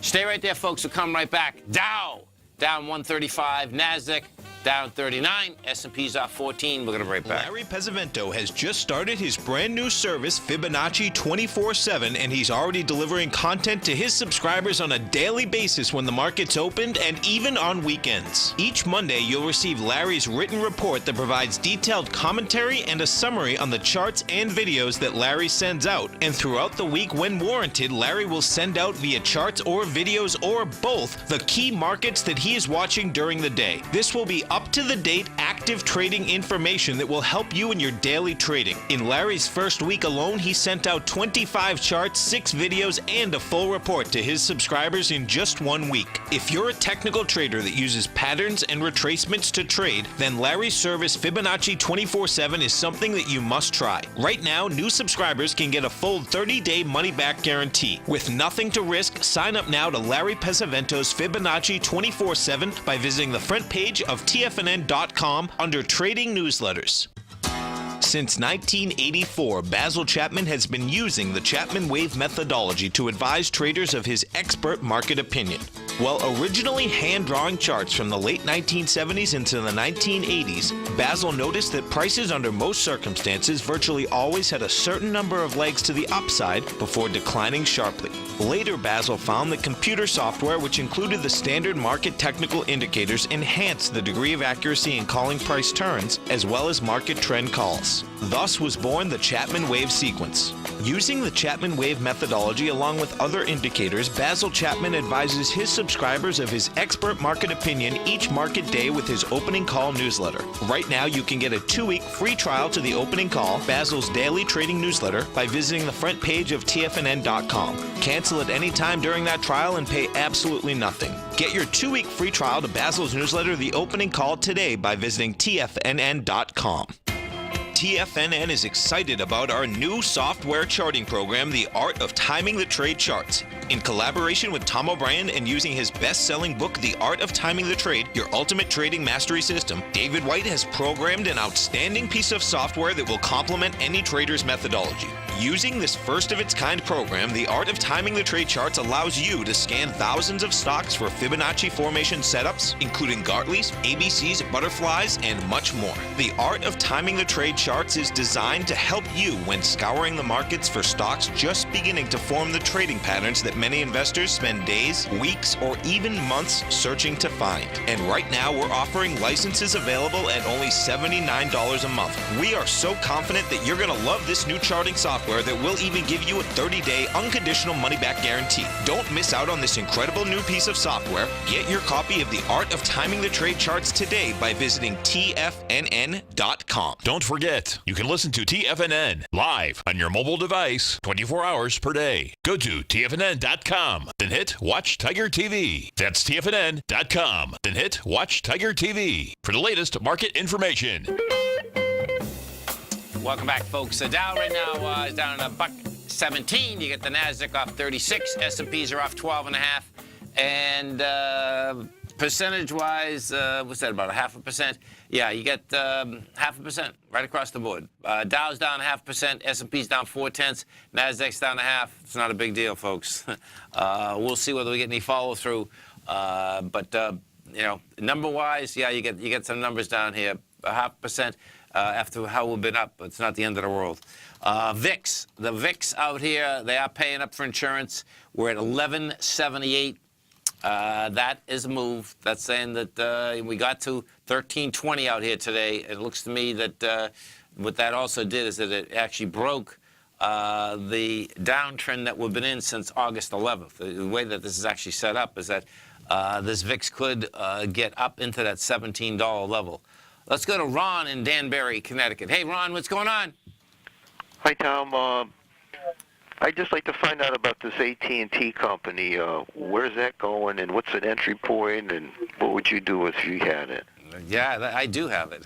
Stay right there, folks. We'll come right back. Dow down 135. NASDAQ down 39. S&P's off 14. We're going to be right back. Larry Pesavento has just started his brand new service, Fibonacci 24/7, and he's already delivering content to his subscribers on a daily basis when the market's opened and even on weekends. Each Monday, you'll receive Larry's written report that provides detailed commentary and a summary on the charts and videos that Larry sends out. And throughout the week, when warranted, Larry will send out via charts or videos or both the key markets that he is watching during the day. This will be up-to-the-date active trading information that will help you in your daily trading. In Larry's first week alone, he sent out 25 charts, 6 videos, and a full report to his subscribers in just 1 week. If you're a technical trader that uses patterns and retracements to trade, then Larry's service Fibonacci 24/7 is something that you must try. Right now, new subscribers can get a full 30-day money-back guarantee. With nothing to risk, sign up now to Larry Pesavento's Fibonacci 24/7 by visiting the front page of TFNN.com under Trading Newsletters. Since 1984, Basil Chapman has been using the Chapman Wave methodology to advise traders of his expert market opinion. While originally hand-drawing charts from the late 1970s into the 1980s, Basil noticed that prices under most circumstances virtually always had a certain number of legs to the upside before declining sharply. Later, Basil found that computer software, which included the standard market technical indicators, enhanced the degree of accuracy in calling price turns, as well as market trend calls. Thus was born the Chapman Wave sequence. Using the Chapman Wave methodology along with other indicators, Basil Chapman advises his subscribers of his expert market opinion each market day with his opening call newsletter. Right now, you can get a 2-week free trial to the opening call, Basil's daily trading newsletter, by visiting the front page of TFNN.com. Cancel at any time during that trial and pay absolutely nothing. Get your 2-week free trial to Basil's newsletter, The Opening Call, today by visiting TFNN.com. TFNN is excited about our new software charting program, The Art of Timing the Trade Charts. In collaboration with Tom O'Brien and using his best-selling book, The Art of Timing the Trade, Your Ultimate Trading Mastery System, David White has programmed an outstanding piece of software that will complement any trader's methodology. Using this first-of-its-kind program, The Art of Timing the Trade Charts allows you to scan thousands of stocks for Fibonacci formation setups, including Gartley's, ABC's, butterflies, and much more. The Art of Timing the Trade Charts is designed to help you when scouring the markets for stocks just beginning to form the trading patterns that many investors spend days, weeks, or even months searching to find. And right now, we're offering licenses available at only $79 a month. We are so confident that you're going to love this new charting software that will even give you a 30-day unconditional money-back guarantee. Don't miss out on this incredible new piece of software. Get your copy of The Art of Timing the Trade Charts today by visiting TFNN.com. Don't forget, you can listen to TFNN live on your mobile device 24 hours per day. Go to TFNN.com, then hit Watch Tiger TV. That's TFNN.com, then hit Watch Tiger TV for the latest market information. Welcome back, folks. The Dow right now is down at $117. You get the NASDAQ off 36. S&Ps are off 12.5. And percentage-wise, what's that, about 0.5%? Yeah, you get 0.5% right across the board. Dow's down 0.5%. S&P's down 0.4. NASDAQ's down 0.5. It's not a big deal, folks. We'll see whether we get any follow-through. Number-wise, yeah, you get some numbers down here. 0.5%. After how we've been up, it's not the end of the world. VIX, the VIX out here, they are paying up for insurance. We're at 1178. That is a move. That's saying that we got to 1320 out here today. It looks to me that what that also did is that it actually broke the downtrend that we've been in since August 11th. The way that this is actually set up is that this VIX could get up into that $17 level. Let's go to Ron in Danbury, Connecticut. Hey, Ron, what's going on? Hi, Tom. I'd just like to find out about this AT&T company. Where's that going, and what's an entry point, and what would you do if you had it? Yeah, I do have it.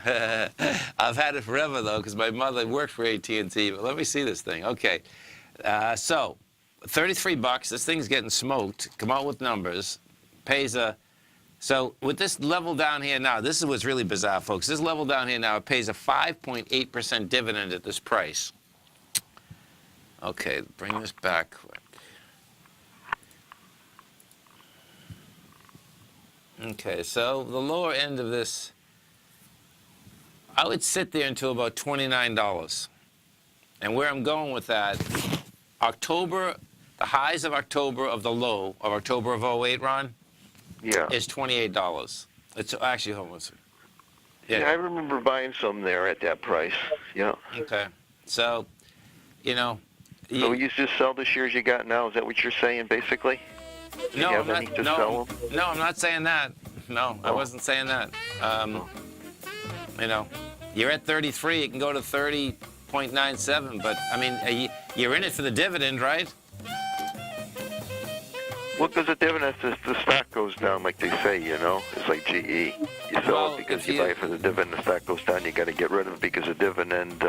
I've had it forever, though, because my mother worked for AT&T. But let me see this thing. Okay. So, $33. This thing's getting smoked. Come out with numbers. Pays a So with this level down here now, this is what's really bizarre, folks. This level down here now, it pays a 5.8% dividend at this price. Okay, bring this back quick. Okay, so the lower end of this, I would sit there until about $29. And where I'm going with that, October, the highs of October of the low of October of 08, Ron, is $28. It's actually, hold on a second. Yeah, I remember buying some there at that price. Yeah. Okay. So, you know. So you just sell the shares you got now? Is that what you're saying, basically? No, I'm not saying that. No, I wasn't saying that. You know, you're at 33. It can go to 30.97. But, I mean, you're in it for the dividend, right? Well, because the dividend, the stock goes down, like they say, you know. It's like GE. You sell it because you buy it for the dividend. The stock goes down. You got to get rid of it because the dividend.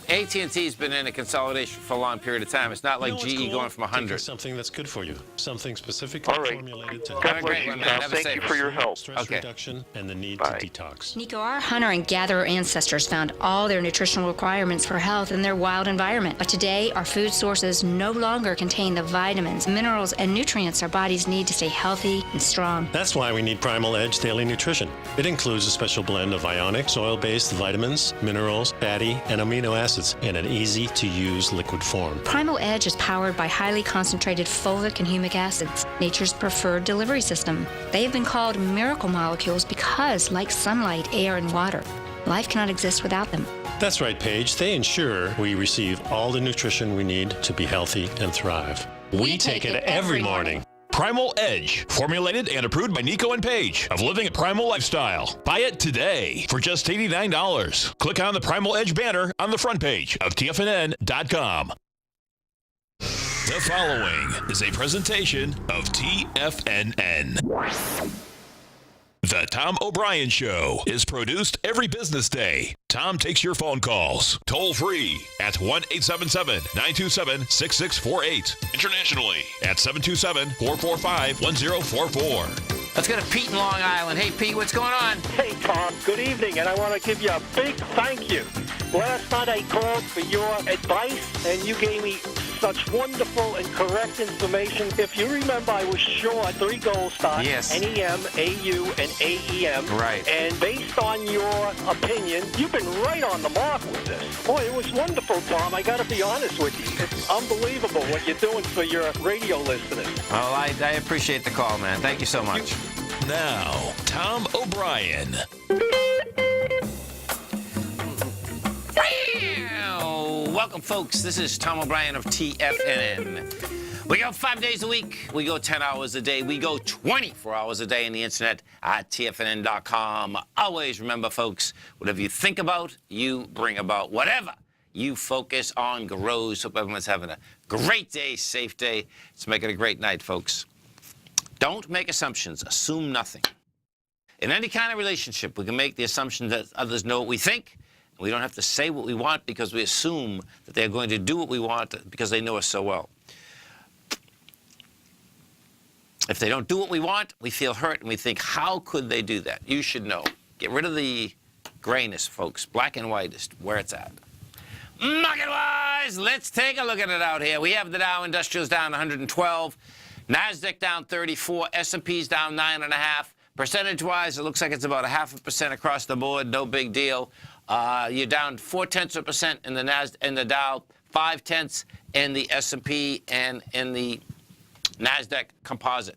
AT&T's been in a consolidation for a long period of time. It's not like GE going from 100. Something that's good for you. Something specifically formulated to God bless you, Tom. Thank you for your help. Stress reduction and the need to detox. Nico, our hunter and gatherer ancestors found all their nutritional requirements for health in their wild environment. But today, our food sources no longer contain the vitamins, minerals, and nutrients our bodies need to stay healthy and strong. That's why we need Primal Edge Daily Nutrition. It includes a special blend of ionic, soil-based vitamins, minerals, fatty, and amino acids in an easy-to-use liquid form. Primal Edge is powered by highly concentrated fulvic and humic acids, nature's preferred delivery system. They have been called miracle molecules because, like sunlight, air, and water, life cannot exist without them. That's right, Paige. They ensure we receive all the nutrition we need to be healthy and thrive. We take it every morning. Primal Edge, formulated and approved by Nico and Paige of Living a Primal Lifestyle. Buy it today for just $89. Click on the Primal Edge banner on the front page of TFNN.com. The following is a presentation of TFNN. The Tom O'Brien Show is produced every business day. Tom takes your phone calls toll free at 1-877-927-6648. Internationally at 727-445-1044. Let's go to Pete in Long Island. Hey, Pete, what's going on? Hey, Tom. Good evening, and I want to give you a big thank you. Last night I called for your advice, and you gave me such wonderful and correct information. If you remember, I was short 3 gold stocks, NEM, AU, and AEM. Right. And based on your opinion, you've been right on the mark with this. Boy, it was wonderful, Tom. I got to be honest with you. It's unbelievable what you're doing for your radio listeners. Well, I appreciate the call, man. Thank you so much. Now, Tom O'Brien. Welcome, folks. This is Tom O'Brien of TFNN. We go 5 days a week. We go 10 hours a day. We go 24 hours a day on the internet at TFNN.com. Always remember, folks, whatever you think about, you bring about. Whatever you focus on grows. Hope everyone's having a great day, safe day. Let's make it a great night, folks. Don't make assumptions. Assume nothing. In any kind of relationship, we can make the assumption that others know what we think. We don't have to say what we want because we assume that they're going to do what we want because they know us so well. If they don't do what we want, we feel hurt and we think, how could they do that? You should know. Get rid of the grayness, folks. Black and white is where it's at. Market-wise, let's take a look at it out here. We have the Dow Industrials down 112, NASDAQ down 34, S&P's down 9.5. Percentage-wise, it looks like it's about 0.5% across the board. No big deal. You're down 0.4% in the Dow, 0.5 in the S&P, and in the NASDAQ composite.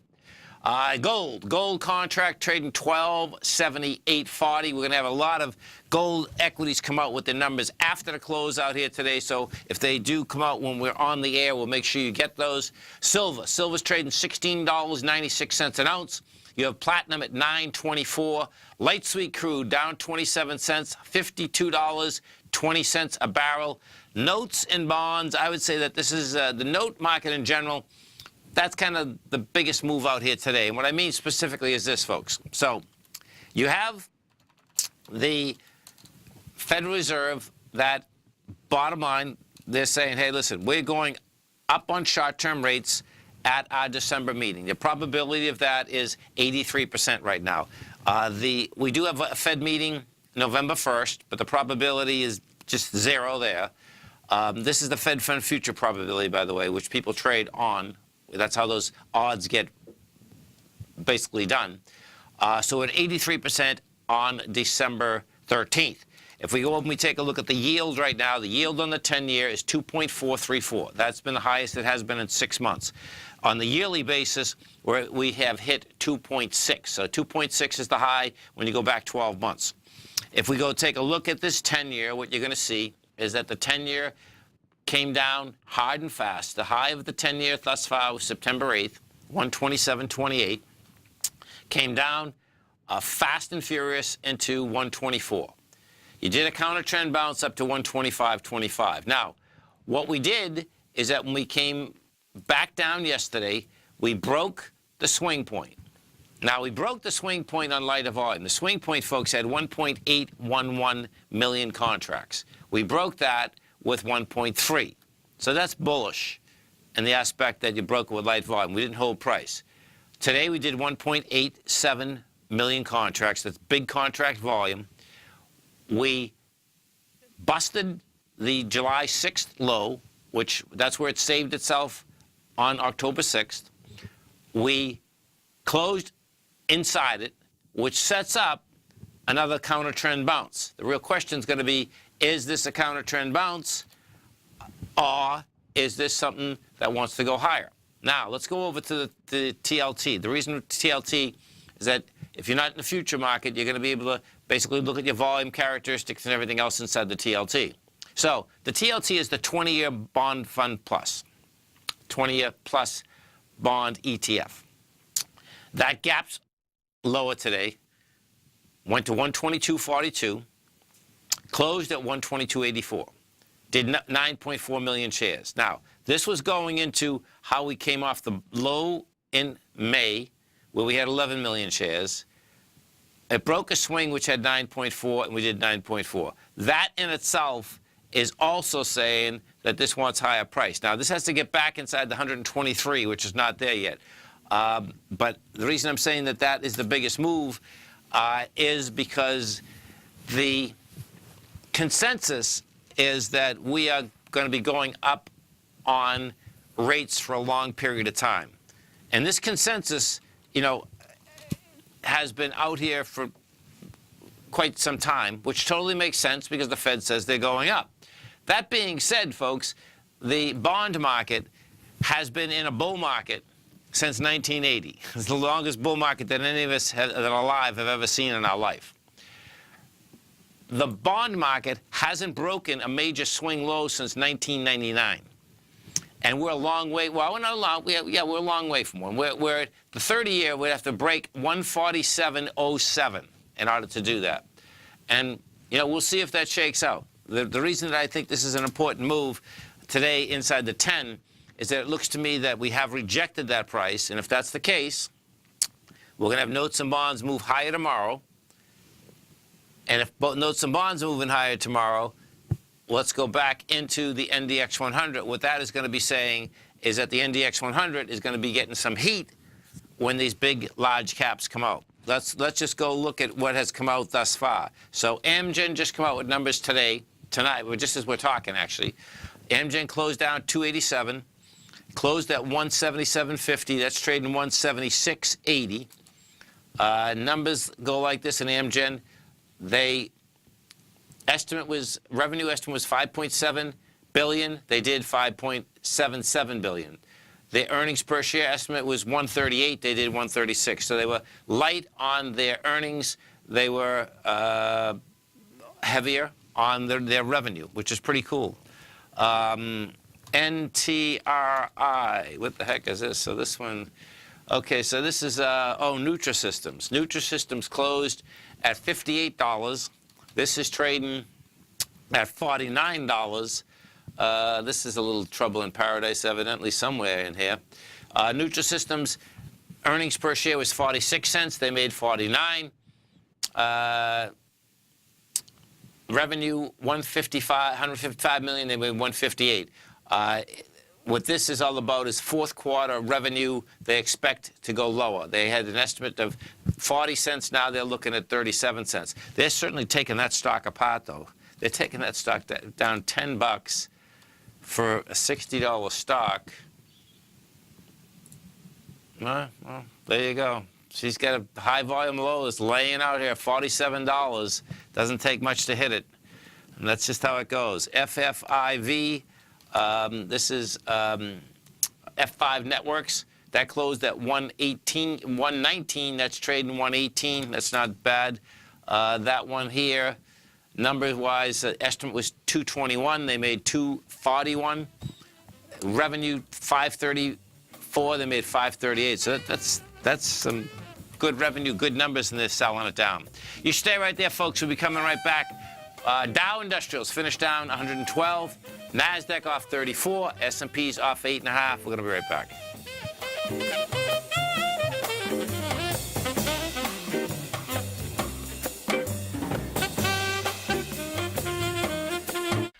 Gold contract trading 1278.40. We're going to have a lot of gold equities come out with their numbers after the close out here today. So if they do come out when we're on the air, we'll make sure you get those. Silver's trading $16.96 an ounce. You have platinum at $9.24. Light sweet crude down 27 cents, $52.20 a barrel. Notes and bonds, I would say that this is the note market in general. That's kind of the biggest move out here today. And what I mean specifically is this, folks. So you have the Federal Reserve that, bottom line, they're saying, hey, listen, we're going up on short-term rates at our December meeting. The probability of that is 83% right now. We do have a Fed meeting November 1st, but the probability is just 0 there. This is the Fed Fund future probability, by the way, which people trade on. That's how those odds get basically done. So at 83% on December 13th. If we go and we take a look at the yield right now, the yield on the 10-year is 2.434. That's been the highest it has been in 6 months. On the yearly basis, we have hit 2.6. So 2.6 is the high when you go back 12 months. If we go take a look at this 10-year, what you're going to see is that the 10-year came down hard and fast. The high of the 10-year thus far was September 8th, 127.28. Came down fast and furious into 124. You did a counter trend bounce up to 125.25. Now, what we did is that when we came back down yesterday, we broke the swing point. Now, we broke the swing point on lighter volume. The swing point, folks, had 1.811 million contracts. We broke that with 1.3. So that's bullish in the aspect that you broke it with light volume. We didn't hold price. Today, we did 1.87 million contracts. That's big contract volume. We busted the July 6th low, which that's where it saved itself on October 6th. We closed inside it, which sets up another counter trend bounce. The real question is going to be, is this a counter trend bounce, or is this something that wants to go higher? Now, let's go over to the TLT. The reason TLT is that if you're not in the future market, you're going to be able to basically look at your volume characteristics and everything else inside the TLT. So the TLT is the 20-year bond fund plus, 20-year plus bond ETF. That gap's lower today, went to 122.42, closed at 122.84, did 9.4 million shares. Now, this was going into how we came off the low in May, where we had 11 million shares. It broke a swing which had 9.4, and we did 9.4. That in itself is also saying that this wants higher price. Now, this has to get back inside the 123, which is not there yet. But the reason I'm saying that that is the biggest move is because the consensus is that we are going to be going up on rates for a long period of time. And this consensus, you know, has been out here for quite some time, which totally makes sense because the Fed says they're going up. That being said, folks, the bond market has been in a bull market since 1980. It's the longest bull market that any of us that are alive have ever seen in our life. The bond market hasn't broken a major swing low since 1999. And we're a long way, well, we're not a long, we're a long way from one. We're the 30-year, we'd have to break 147.07 in order to do that. And, you know, we'll see if that shakes out. The reason that I think this is an important move today inside the 10 is that it looks to me that we have rejected that price. And if that's the case, we're going to have notes and bonds move higher tomorrow. And if both notes and bonds are moving higher tomorrow, let's go back into the NDX 100. What that is going to be saying is that the NDX 100 is going to be getting some heat when these big, large caps come out. Let's just go look at what has come out thus far. So Amgen just come out with numbers tonight, just as we're talking, actually. Amgen closed down 287, closed at 177.50. That's trading 176.80. Numbers go like this in Amgen. Revenue estimate was 5.7 billion. They did 5.77 billion. The earnings per share estimate was 138. They did 136. So they were light on their earnings. They were heavier on their revenue, which is pretty cool. NTRI. What the heck is this? So this one. Okay, so this is Nutrisystems. Nutrisystems closed at $58. This is trading at $49. This is a little trouble in paradise, evidently, somewhere in here. Nutrisystems earnings per share was 46 cents. They made 49. Revenue 155 million. They made 158. what this is all about is fourth quarter revenue they expect to go lower. They had an estimate of 40 cents. Now they're looking at 37 cents. They're certainly taking that stock apart, though. They're taking that stock down $10 for a $60 stock. Well, there you go. She's got a high volume low that's laying out here, $47. Doesn't take much to hit it. And that's just how it goes. FFIV. This is F5 Networks. That closed at 119. That's trading 118. That's not bad. That one here, numbers-wise, estimate was 221. They made 241. Revenue 534. They made 538. So that's some good revenue, good numbers, and they're selling it down. You stay right there, folks. We'll be coming right back. Dow Industrials finished down 112. NASDAQ off 34. S&P's off 8.5. We're going to be right back.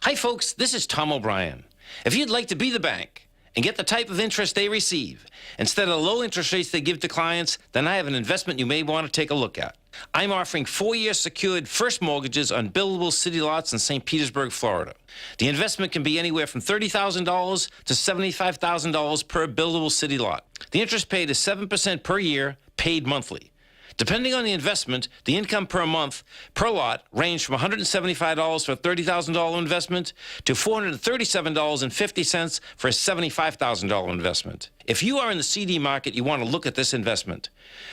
Hi, folks. This is Tom O'Brien. If you'd like to be the bank and get the type of interest they receive instead of the low interest rates they give to clients, then I have an investment you may want to take a look at. I'm offering 4-year secured first mortgages on buildable city lots in St. Petersburg, Florida. The investment can be anywhere from $30,000 to $75,000 per buildable city lot. The interest paid is 7% per year, paid monthly. Depending on the investment, the income per month per lot ranged from $175 for a $30,000 investment to $437.50 for a $75,000 investment. If you are in the CD market, you want to look at this investment.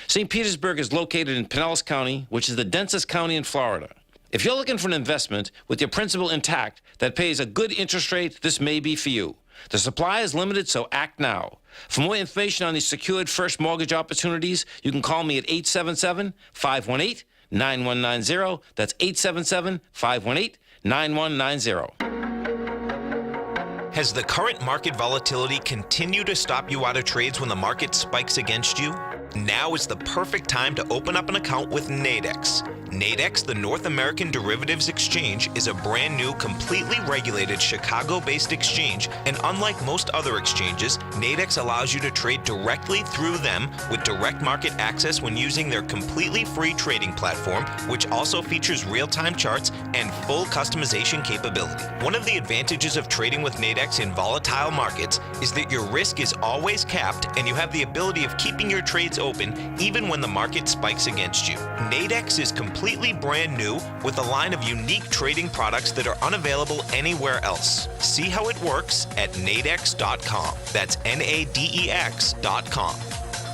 St. Petersburg is located in Pinellas County, which is the densest county in Florida. If you're looking for an investment with your principal intact that pays a good interest rate, this may be for you. The supply is limited, so act now. For more information on these secured first mortgage opportunities, you can call me at 877-518-9190. That's 877-518-9190. Has the current market volatility continued to stop you out of trades when the market spikes against you? Now is the perfect time to open up an account with Nadex. Nadex, the North American Derivatives Exchange, is a brand new, completely regulated Chicago-based exchange, and unlike most other exchanges, Nadex allows you to trade directly through them with direct market access when using their completely free trading platform, which also features real-time charts and full customization capability. One of the advantages of trading with Nadex in volatile markets is that your risk is always capped and you have the ability of keeping your trades open even when the market spikes against you. Nadex is completely brand new with a line of unique trading products that are unavailable anywhere else. See how it works at nadex.com. That's NADEX.com.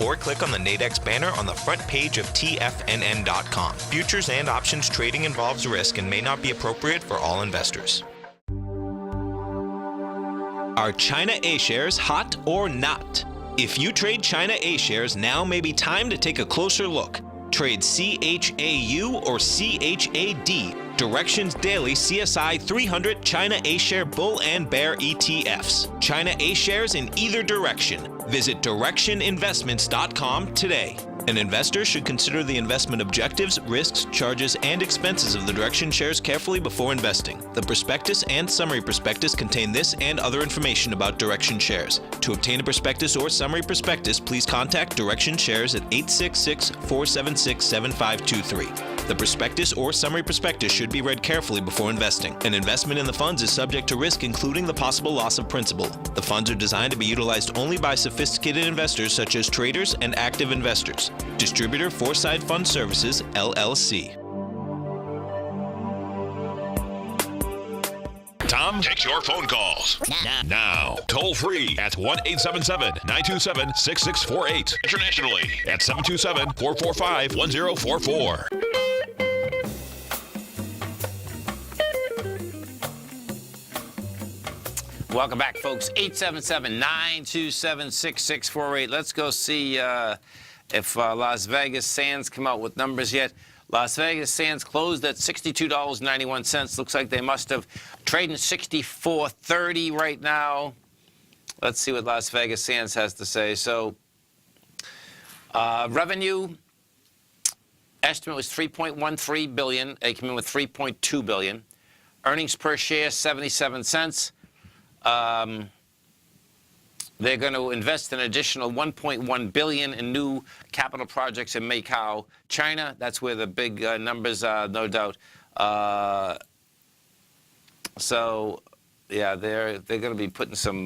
Or click on the Nadex banner on the front page of TFNN.com. Futures and options trading involves risk and may not be appropriate for all investors. Are China A-shares hot or not? If you trade China A-shares, now may be time to take a closer look. Trade CHAU or CHAD, Directions Daily CSI 300 China A-share Bull and Bear ETFs. China A-shares in either direction. Visit directioninvestments.com today. An investor should consider the investment objectives, risks, charges, and expenses of the Direction shares carefully before investing. The prospectus and summary prospectus contain this and other information about Direction shares. To obtain a prospectus or summary prospectus, please contact Direction shares at 866-476-7523. The prospectus or summary prospectus should be read carefully before investing. An investment in the funds is subject to risk, including the possible loss of principal. The funds are designed to be utilized only by sophisticated investors such as traders and active investors. Distributor Foreside Fund Services, LLC. Tom takes your phone calls now. Toll free at 1-877-927-6648. Internationally at 727-445-1044. Welcome back, folks. 877-927-6648. Let's go see if Las Vegas Sands come out with numbers yet. Las Vegas Sands closed at $62.91. Looks like they must have trading $64.30 right now. Let's see what Las Vegas Sands has to say. So, revenue estimate was $3.13 billion. They came in with $3.2 billion. Earnings per share 77 cents. They're going to invest an additional $1.1 billion in new capital projects in Macau, China. That's where the big numbers are, no doubt. So, yeah, they're going to be putting some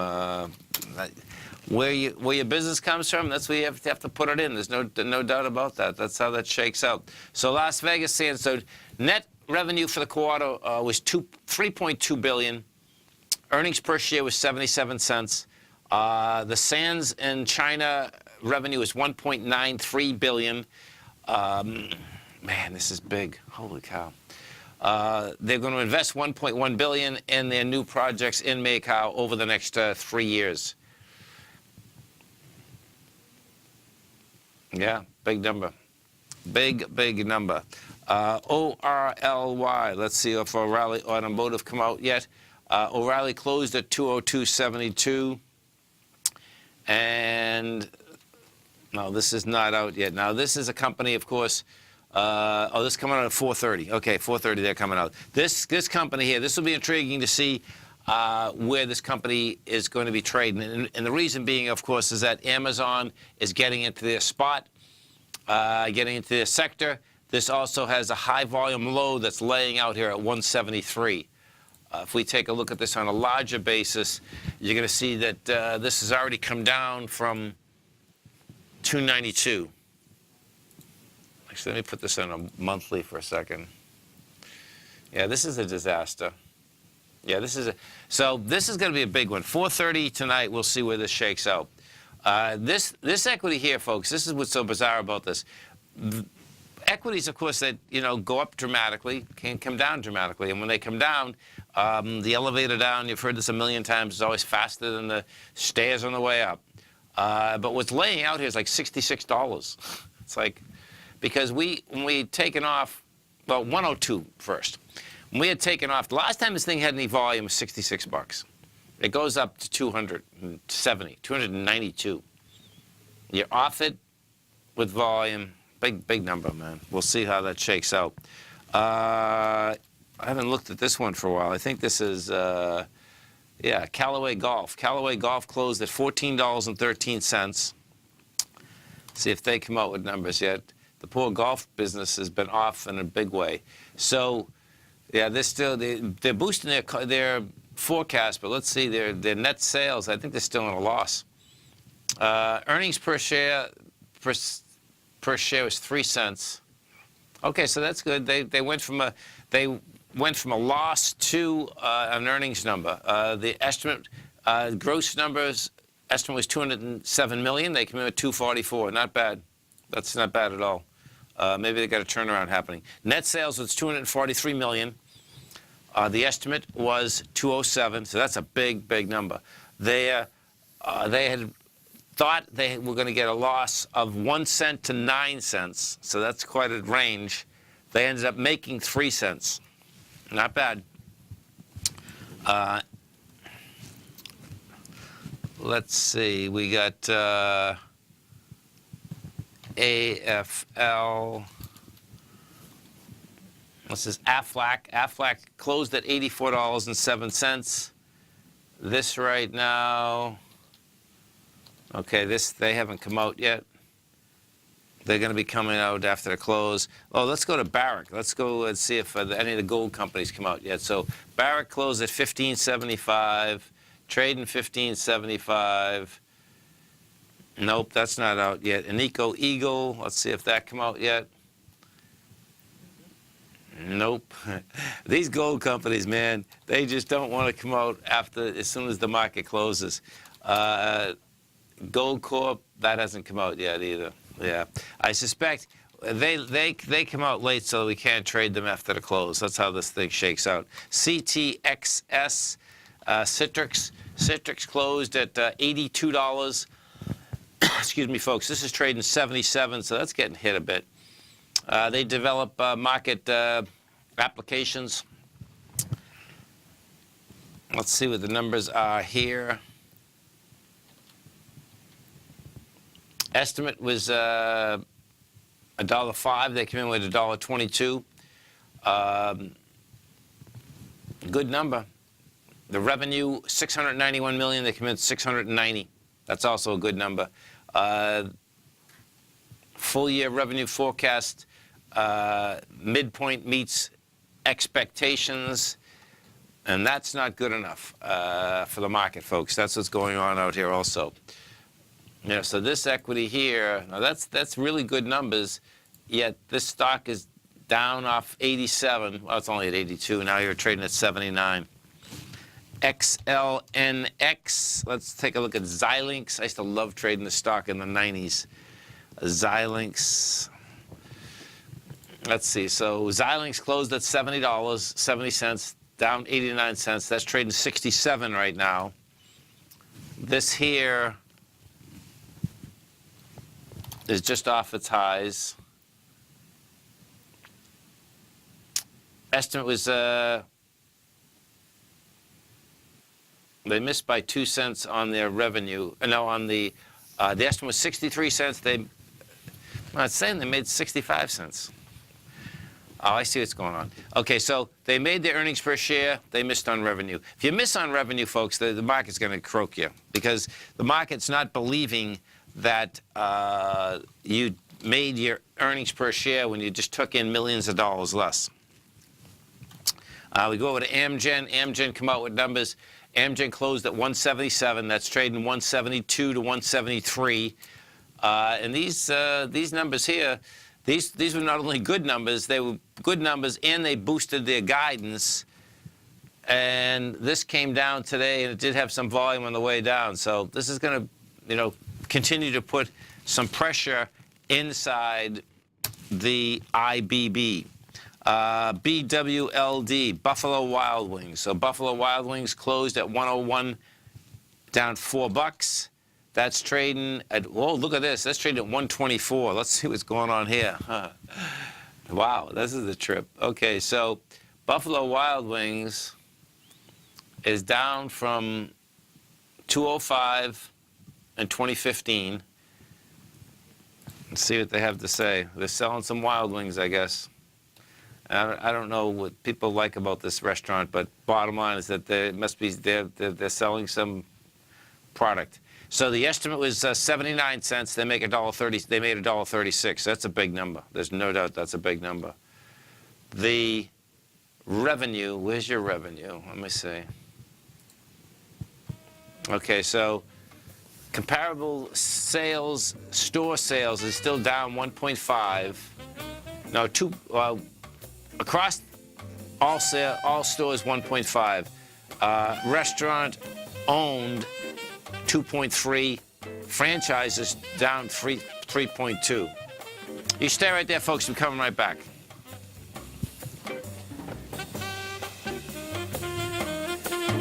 where your business comes from. That's where you have to put it in. There's no doubt about that. That's how that shakes out. So Las Vegas Sands. So net revenue for the quarter was $3.2 billion. Earnings per share was 77 cents. The Sands in China revenue is $1.93 billion. Man, this is big. Holy cow. They're going to invest $1.1 billion in their new projects in Macau over the next 3 years. Yeah, big number. Big number. ORLY. Let's see if O'Reilly Automotive come out yet. O'Reilly closed at 202.72. And no, this is not out yet. Now, this is a company, of course. This is coming out at 4:30. Okay, 4:30, they're coming out. This company here, this will be intriguing to see where this company is going to be trading. And the reason being, of course, is that Amazon is getting into their spot, getting into their sector. This also has a high volume low that's laying out here at 173. If we take a look at this on a larger basis, you're going to see that this has already come down from 292. Actually, let me put this on a monthly for a second. Yeah, this is a disaster. Yeah, so this is going to be a big one. 4:30 tonight, we'll see where this shakes out. This equity here, folks, this is what's so bizarre about this. Equities, of course, that go up dramatically can come down dramatically, and when they come down, the elevator down, you've heard this a million times, is always faster than the stairs on the way up. But what's laying out here is like $66. It's like, because when we'd taken off, well, 102 first. When we had taken off, the last time this thing had any volume was $66. It goes up to 270, 292. You're off it with volume. Big number, man. We'll see how that shakes out. I haven't looked at this one for a while. I think this is, Callaway Golf. Callaway Golf closed at $14.13. See if they come out with numbers yet. The poor golf business has been off in a big way. So, yeah, they're boosting their forecast, but let's see, their net sales, I think they're still in a loss. Earnings per share was 3 cents. Okay, so that's good. They went from a loss to an earnings number. The estimate, gross numbers estimate was 207 million. They came in at 244. Not bad. That's not bad at all. Maybe they got a turnaround happening. Net sales was 243 million. The estimate was 207. So that's a big number. They had thought they were going to get a loss of 1 cent to 9 cents. So that's quite a range. They ended up making 3 cents. Not bad. Let's see. We got AFL. This is Aflac. Aflac closed at $84.07. This right now. Okay, they haven't come out yet. They're going to be coming out after the close. Oh, let's go to Barrick. Let's go and see if any of the gold companies come out yet. So Barrick closed at $15.75, trading $15.75. Nope, that's not out yet. Anico Eagle, let's see if that come out yet. Nope. These gold companies, man, they just don't want to come out as soon as the market closes. Gold Corp, that hasn't come out yet either. Yeah, I suspect they come out late so we can't trade them after the close. That's how this thing shakes out. CTXS, Citrix closed at $82. Excuse me, folks. This is trading 77, so that's getting hit a bit. They develop market applications. Let's see what the numbers are here. Estimate was $1.05. They came in with $1.22. Good number. The revenue, $691 million. They came in at $690. That's also a good number. Full year revenue forecast, midpoint meets expectations, and that's not good enough for the market, folks. That's what's going on out here also. So this equity here, now that's really good numbers, yet this stock is down off 87. Well, it's only at 82. Now you're trading at 79. XLNX. Let's take a look at Xilinx. I used to love trading the stock in the 90s. Xilinx. Let's see. So Xilinx closed at $70, 70 cents, down 89 cents. That's trading 67 right now. This here is just off its highs. Estimate was they missed by 2 cents on their revenue. No, on the estimate was 63 cents. I'm not saying they made 65 cents. Oh, I see what's going on. Okay, so they made their earnings per share. They missed on revenue. If you miss on revenue, folks, the market's going to croak you because the market's not believing that you made your earnings per share when you just took in millions of dollars less. We go over to Amgen. Amgen come out with numbers. Amgen closed at 177. That's trading 172 to 173. And these numbers here, these were not only good numbers, they were good numbers, and they boosted their guidance. And this came down today, and it did have some volume on the way down. So this is going to, continue to put some pressure inside the IBB. BWLD, Buffalo Wild Wings. So Buffalo Wild Wings closed at 101, down $4. That's trading at, oh, look at this. That's trading at 124. Let's see what's going on here. Wow, this is a trip. Okay, so Buffalo Wild Wings is down from 205 in 2015. Let's see what they have to say. They're selling some wild wings, I guess. I don't know what people like about this restaurant, but bottom line is that they're selling some product. So the estimate was 79 cents. They make $1.30. They made $1.36. That's a big number. There's no doubt that's a big number. The revenue. Where's your revenue? Let me see. Okay, so comparable sales, store sales is still down 1.5. No, across all stores 1.5. Restaurant owned 2.3. Franchises down 3.2. You stay right there, folks. We're coming right back.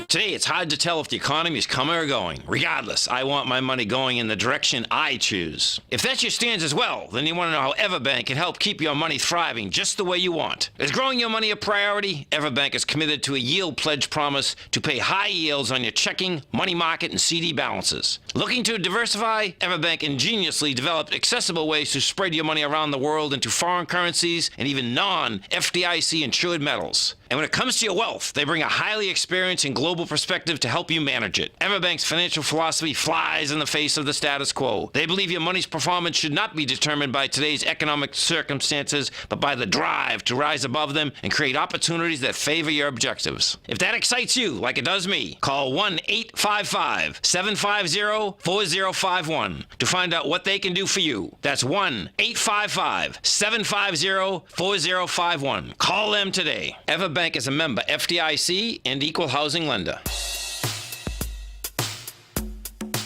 Today, it's hard to tell if the economy is coming or going. Regardless, I want my money going in the direction I choose. If that's your stance as well, then you want to know how Everbank can help keep your money thriving just the way you want. Is growing your money a priority? Everbank is committed to a yield pledge promise to pay high yields on your checking, money market, and CD balances. Looking to diversify? Everbank ingeniously developed accessible ways to spread your money around the world into foreign currencies and even non-FDIC insured metals. And when it comes to your wealth, they bring a highly experienced and global perspective to help you manage it. Everbank's financial philosophy flies in the face of the status quo. They believe your money's performance should not be determined by today's economic circumstances, but by the drive to rise above them and create opportunities that favor your objectives. If that excites you, like it does me, call 1-855-750-4051 to find out what they can do for you. That's 1-855-750-4051. Call them today. Everbank is a member FDIC and equal housing lender.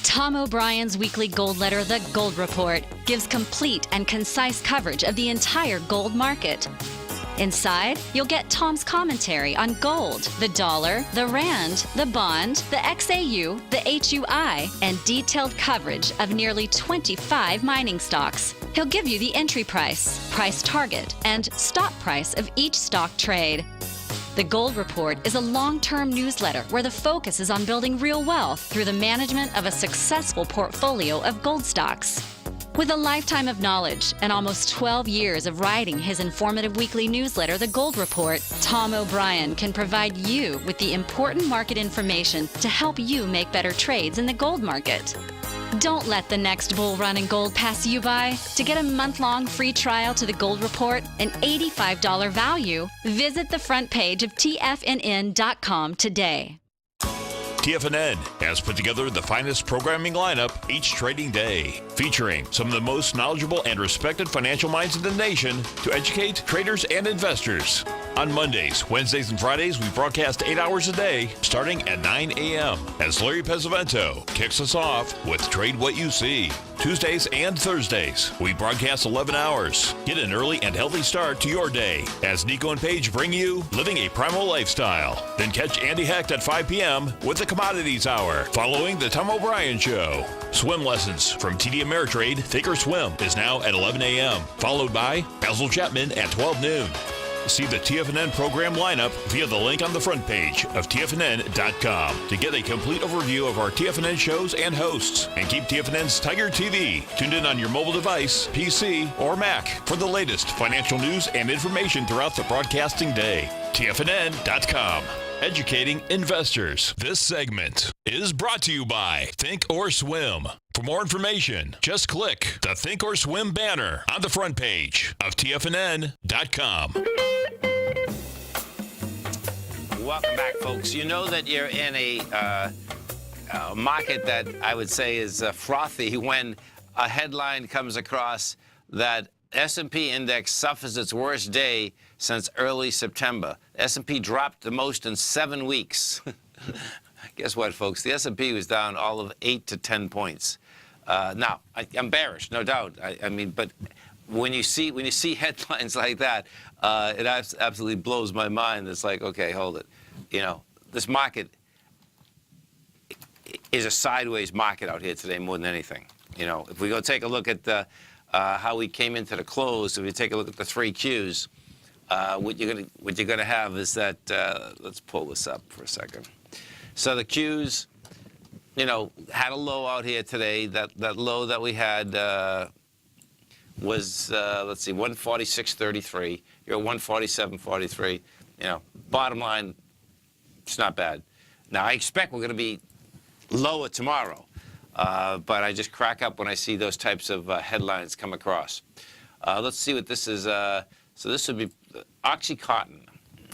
Tom O'Brien's weekly gold letter, The Gold Report, gives complete and concise coverage of the entire gold market. Inside, you'll get Tom's commentary on gold, the dollar, the rand, the bond, the XAU, the HUI, and detailed coverage of nearly 25 mining stocks. He'll give you the entry price, price target, and stop price of each stock trade. The Gold Report is a long-term newsletter where the focus is on building real wealth through the management of a successful portfolio of gold stocks. With a lifetime of knowledge and almost 12 years of writing his informative weekly newsletter, The Gold Report, Tom O'Brien can provide you with the important market information to help you make better trades in the gold market. Don't let the next bull run in gold pass you by. To get a month-long free trial to the Gold Report, an $85 value, visit the front page of TFNN.com today. TFNN has put together the finest programming lineup each trading day, featuring some of the most knowledgeable and respected financial minds in the nation to educate traders and investors. On Mondays, Wednesdays, and Fridays, we broadcast 8 hours a day, starting at 9 a.m. as Larry Pesavento kicks us off with Trade What You See. Tuesdays and Thursdays, we broadcast 11 hours. Get an early and healthy start to your day as Nico and Paige bring you Living a Primal Lifestyle. Then catch Andy Hecht at 5 p.m. with the Commodities Hour, following the Tom O'Brien Show. Swim lessons from TD Ameritrade Think or Swim is now at 11 a.m., followed by Basil Chapman at 12 noon. See the TFNN program lineup via the link on the front page of TFNN.com to get a complete overview of our TFNN shows and hosts. And keep TFNN's Tiger TV tuned in on your mobile device, PC, or Mac for the latest financial news and information throughout the broadcasting day. TFNN.com. Educating investors. This segment is brought to you by Think or Swim. For more information, just click the Think or Swim banner on the front page of TFNN.com. Welcome back, folks. You know that you're in a market that I would say is frothy when a headline comes across that S&P index suffers its worst day since early September. S&P dropped the most in 7 weeks. Guess what, folks? The S&P was down all of 8 to 10 points. Now, I'm bearish, no doubt. I mean, but when you see headlines like that, it absolutely blows my mind. It's like, okay, hold it. You know, this market is a sideways market out here today more than anything. You know, if we go take a look at how we came into the close, if we take a look at the 3 Qs, what you're gonna have is that let's pull this up for a second. So the Qs, you know, had a low out here today. That low that we had was let's see, 146.33. You're at 147.43. You know, bottom line, it's not bad. Now I expect we're going to be lower tomorrow, but I just crack up when I see those types of headlines come across. Let's see what this is. So this would be OxyContin.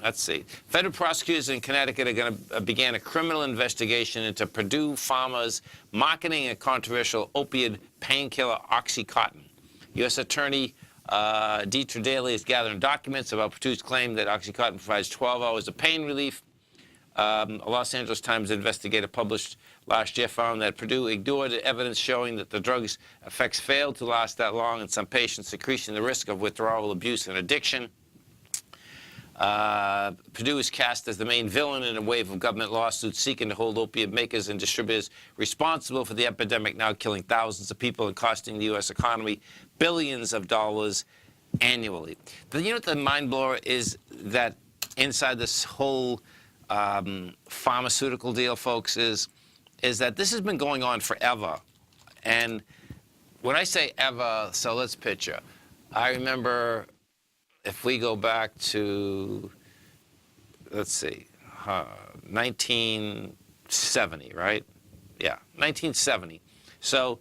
Let's see. Federal prosecutors in Connecticut are going to begin a criminal investigation into Purdue Pharma's marketing a controversial opioid painkiller OxyContin. U.S. Attorney Deetra Daly is gathering documents about Purdue's claim that OxyContin provides 12 hours of pain relief. A Los Angeles Times investigator published last year found that Purdue ignored evidence showing that the drug's effects failed to last that long in some patients, increasing the risk of withdrawal, abuse, and addiction. Purdue is cast as the main villain in a wave of government lawsuits seeking to hold opiate makers and distributors responsible for the epidemic now killing thousands of people and costing the U.S. economy billions of dollars annually. But you know what the mind blower is, that inside this whole pharmaceutical deal, folks, is that this has been going on forever. And when I say ever, so let's picture. I remember, if we go back to, let's see, 1970, right? Yeah, 1970. So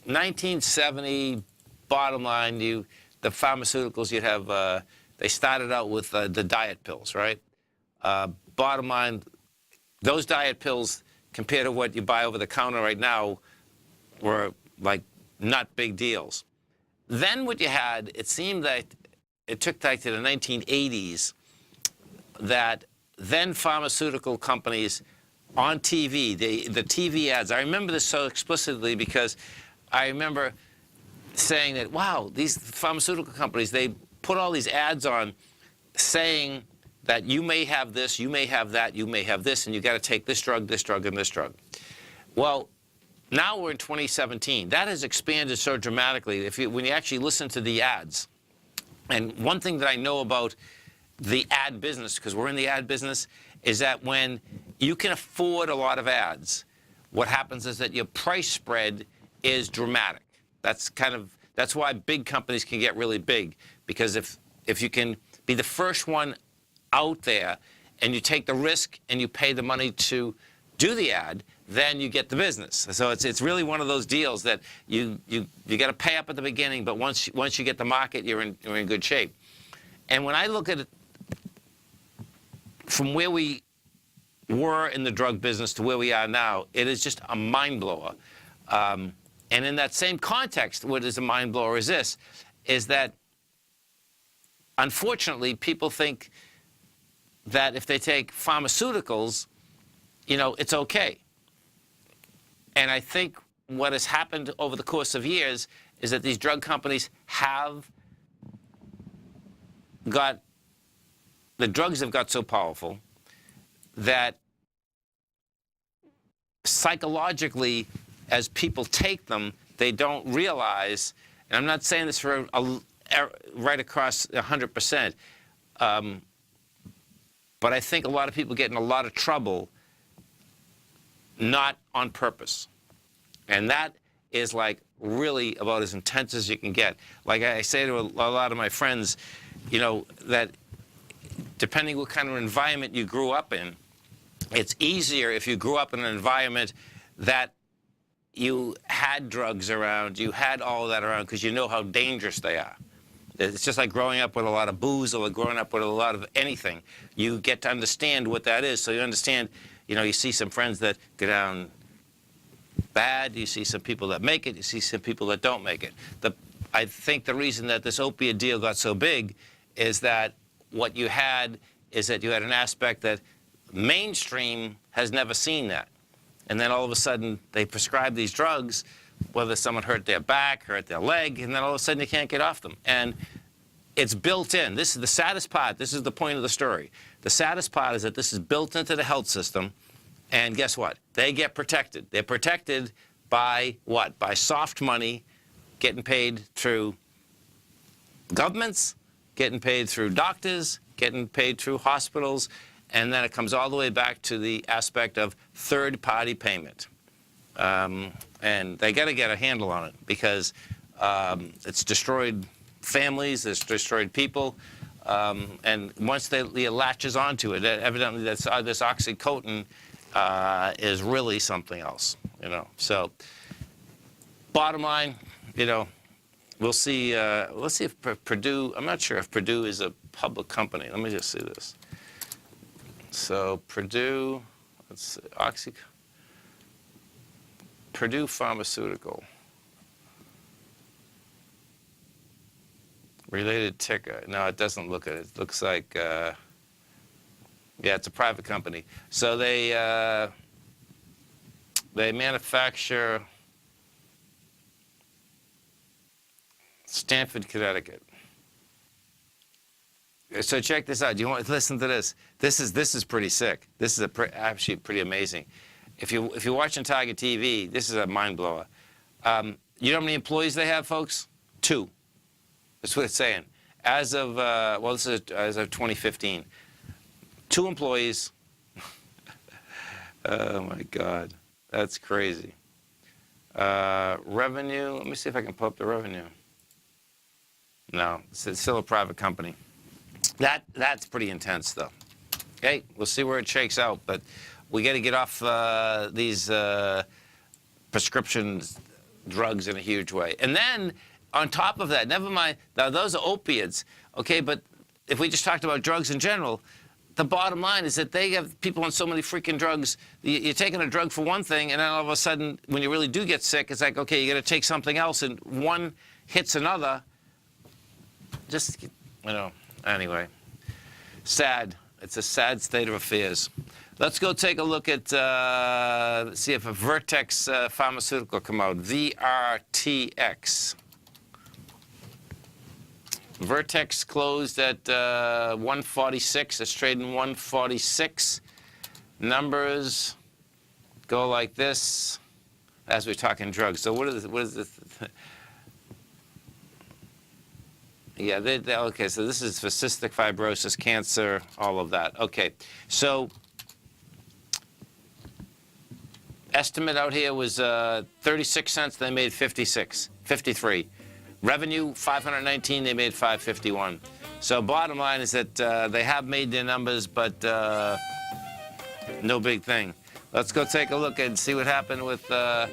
1970, bottom line, the pharmaceuticals, you'd have, they started out with the diet pills, right? Bottom line, those diet pills, compared to what you buy over the counter right now, were like not big deals. Then what you had, it seemed that it took back to the 1980s that then pharmaceutical companies on TV, the TV ads, I remember this so explicitly because I remember saying that, wow, these pharmaceutical companies, they put all these ads on saying that you may have this, you may have that, you may have this, and you got to take this drug, and this drug. Well, now we're in 2017. That has expanded so dramatically. When you actually listen to the ads, and one thing that I know about the ad business, because we're in the ad business, is that when you can afford a lot of ads, what happens is that your price spread is dramatic. That's why big companies can get really big, because if you can be the first one out there and you take the risk and you pay the money to do the ad, then you get the business. So it's really one of those deals that you got to pay up at the beginning, but once you get the market, you're in good shape. And when I look at it from where we were in the drug business to where we are now, it is just a mind blower. And in that same context, what is a mind blower is this, is that unfortunately people think that if they take pharmaceuticals, it's okay. And I think what has happened over the course of years is that these drug companies have got, the drugs have got so powerful that psychologically, as people take them, they don't realize, and I'm not saying this for right across 100%, but I think a lot of people get in a lot of trouble not on purpose. And that is like really about as intense as you can get. Like I say to a lot of my friends, that depending what kind of environment you grew up in, it's easier if you grew up in an environment that you had drugs around, you had all of that around, because you know how dangerous they are. It's just like growing up with a lot of booze or growing up with a lot of anything. You get to understand what that is. So you understand, you see some friends that go down bad, you see some people that make it, you see some people that don't make it. I think the reason that this opiate deal got so big is that what you had is that you had an aspect that mainstream has never seen that. And then all of a sudden they prescribe these drugs, whether someone hurt their back, hurt their leg, and then all of a sudden you can't get off them. And it's built in. This is the saddest part. This is the point of the story. The saddest part is that this is built into the health system. And guess what? They get protected. They're protected by what? By soft money, getting paid through governments, getting paid through doctors, getting paid through hospitals, and then it comes all the way back to the aspect of third-party payment. And they got to get a handle on it because it's destroyed families, it's destroyed people, and once they latches onto it, evidently this oxycodone is really something else, So, bottom line, we'll see. Let's see if Purdue. I'm not sure if Purdue is a public company. Let me just see this. So Purdue, let's see, Purdue Pharmaceutical. Related ticker. No, it doesn't look at it. It looks like, yeah, it's a private company. So they manufacture Stamford, Connecticut. So check this out. Do you want to listen to this? This is pretty sick. This is actually pretty amazing. If you're watching Tiger TV, this is a mind blower. You know how many employees they have, folks? 2. That's what it's saying. As of this is as of 2015, 2 employees. Oh my God, that's crazy. Revenue. Let me see if I can pull up the revenue. No, it's still a private company. That's pretty intense, though. Okay, we'll see where it shakes out, but we got to get off these prescription drugs in a huge way. And then, on top of that, never mind, now those are opiates, okay, but if we just talked about drugs in general, the bottom line is that they have people on so many freaking drugs. You're taking a drug for one thing, and then all of a sudden, when you really do get sick, it's like, okay, you got to take something else, and one hits another. Just, anyway, sad. It's a sad state of affairs. Let's go take a look at, see if a Vertex pharmaceutical come out. VRTX. Vertex closed at 146. It's trading 146. Numbers go like this as we're talking drugs. So what is this? Yeah, okay, so this is for cystic fibrosis, cancer, all of that. Okay, so estimate out here was 36 cents. They made 53. Revenue, 519. They made 551. So bottom line is that they have made their numbers, but no big thing. Let's go take a look and see what happened with, there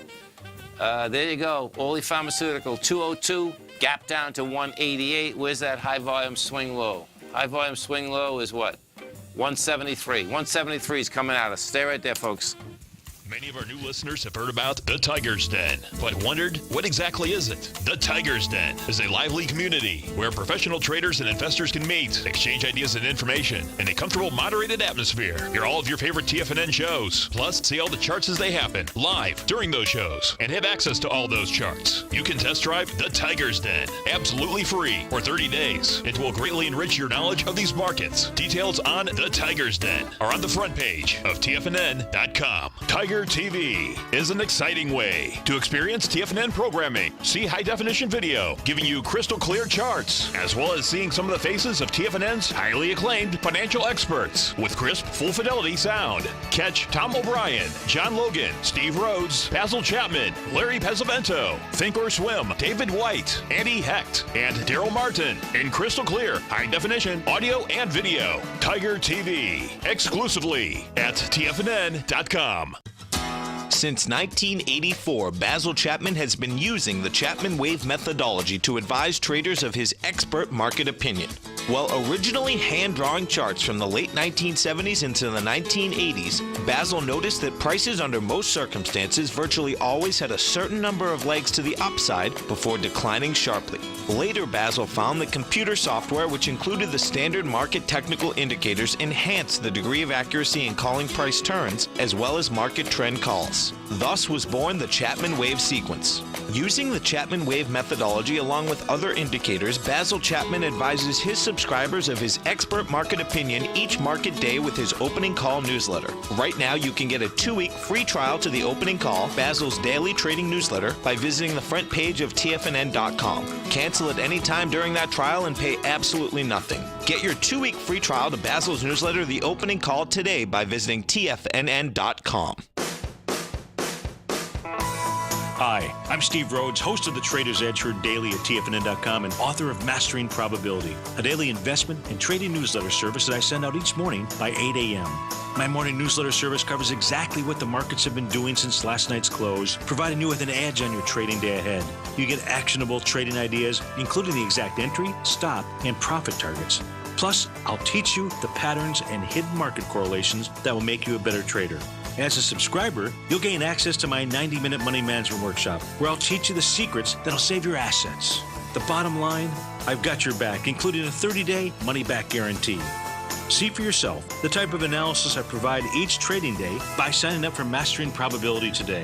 you go, Ole Pharmaceutical, 202, gap down to 188. Where's that high volume swing low? High volume swing low is what? 173. 173 is coming at us. Stay right there, folks. Many of our new listeners have heard about the Tiger's Den, but wondered, what exactly is it? The Tiger's Den is a lively community where professional traders and investors can meet, exchange ideas and information in a comfortable, moderated atmosphere. Hear all of your favorite TFNN shows, plus see all the charts as they happen live during those shows, and have access to all those charts. You can test drive the Tiger's Den absolutely free for 30 days. It will greatly enrich your knowledge of these markets. Details on the Tiger's Den are on the front page of TFNN.com. Tiger TV is an exciting way to experience TFNN programming. See high-definition video, giving you crystal clear charts, as well as seeing some of the faces of TFNN's highly acclaimed financial experts with crisp, full-fidelity sound. Catch Tom O'Brien, John Logan, Steve Rhodes, Basil Chapman, Larry Pesavento, Think or Swim, David White, Andy Hecht, and Daryl Martin in crystal clear, high-definition audio and video. Tiger TV, exclusively at TFNN.com. Since 1984, Basil Chapman has been using the Chapman Wave methodology to advise traders of his expert market opinion. While originally hand-drawing charts from the late 1970s into the 1980s, Basil noticed that prices under most circumstances virtually always had a certain number of legs to the upside before declining sharply. Later, Basil found that computer software, which included the standard market technical indicators, enhanced the degree of accuracy in calling price turns, as well as market trend calls. Thus was born the Chapman Wave sequence. Using the Chapman Wave methodology along with other indicators, Basil Chapman advises his subscribers of his expert market opinion each market day with his opening call newsletter. Right now, you can get a 2-week free trial to the opening call, Basil's daily trading newsletter, by visiting the front page of TFNN.com. Cancel at any time during that trial and pay absolutely nothing. Get your 2-week free trial to Basil's newsletter, The Opening Call, today by visiting TFNN.com. Hi, I'm Steve Rhodes, host of the Trader's Edge heard daily at TFNN.com and author of Mastering Probability, a daily investment and trading newsletter service that I send out each morning by 8 a.m. My morning newsletter service covers exactly what the markets have been doing since last night's close, providing you with an edge on your trading day ahead. You get actionable trading ideas, including the exact entry, stop, and profit targets. Plus, I'll teach you the patterns and hidden market correlations that will make you a better trader. As a subscriber, you'll gain access to my 90-minute money management workshop, where I'll teach you the secrets that'll save your assets. The bottom line, I've got your back, including a 30-day money-back guarantee. See for yourself the type of analysis I provide each trading day by signing up for Mastering Probability today.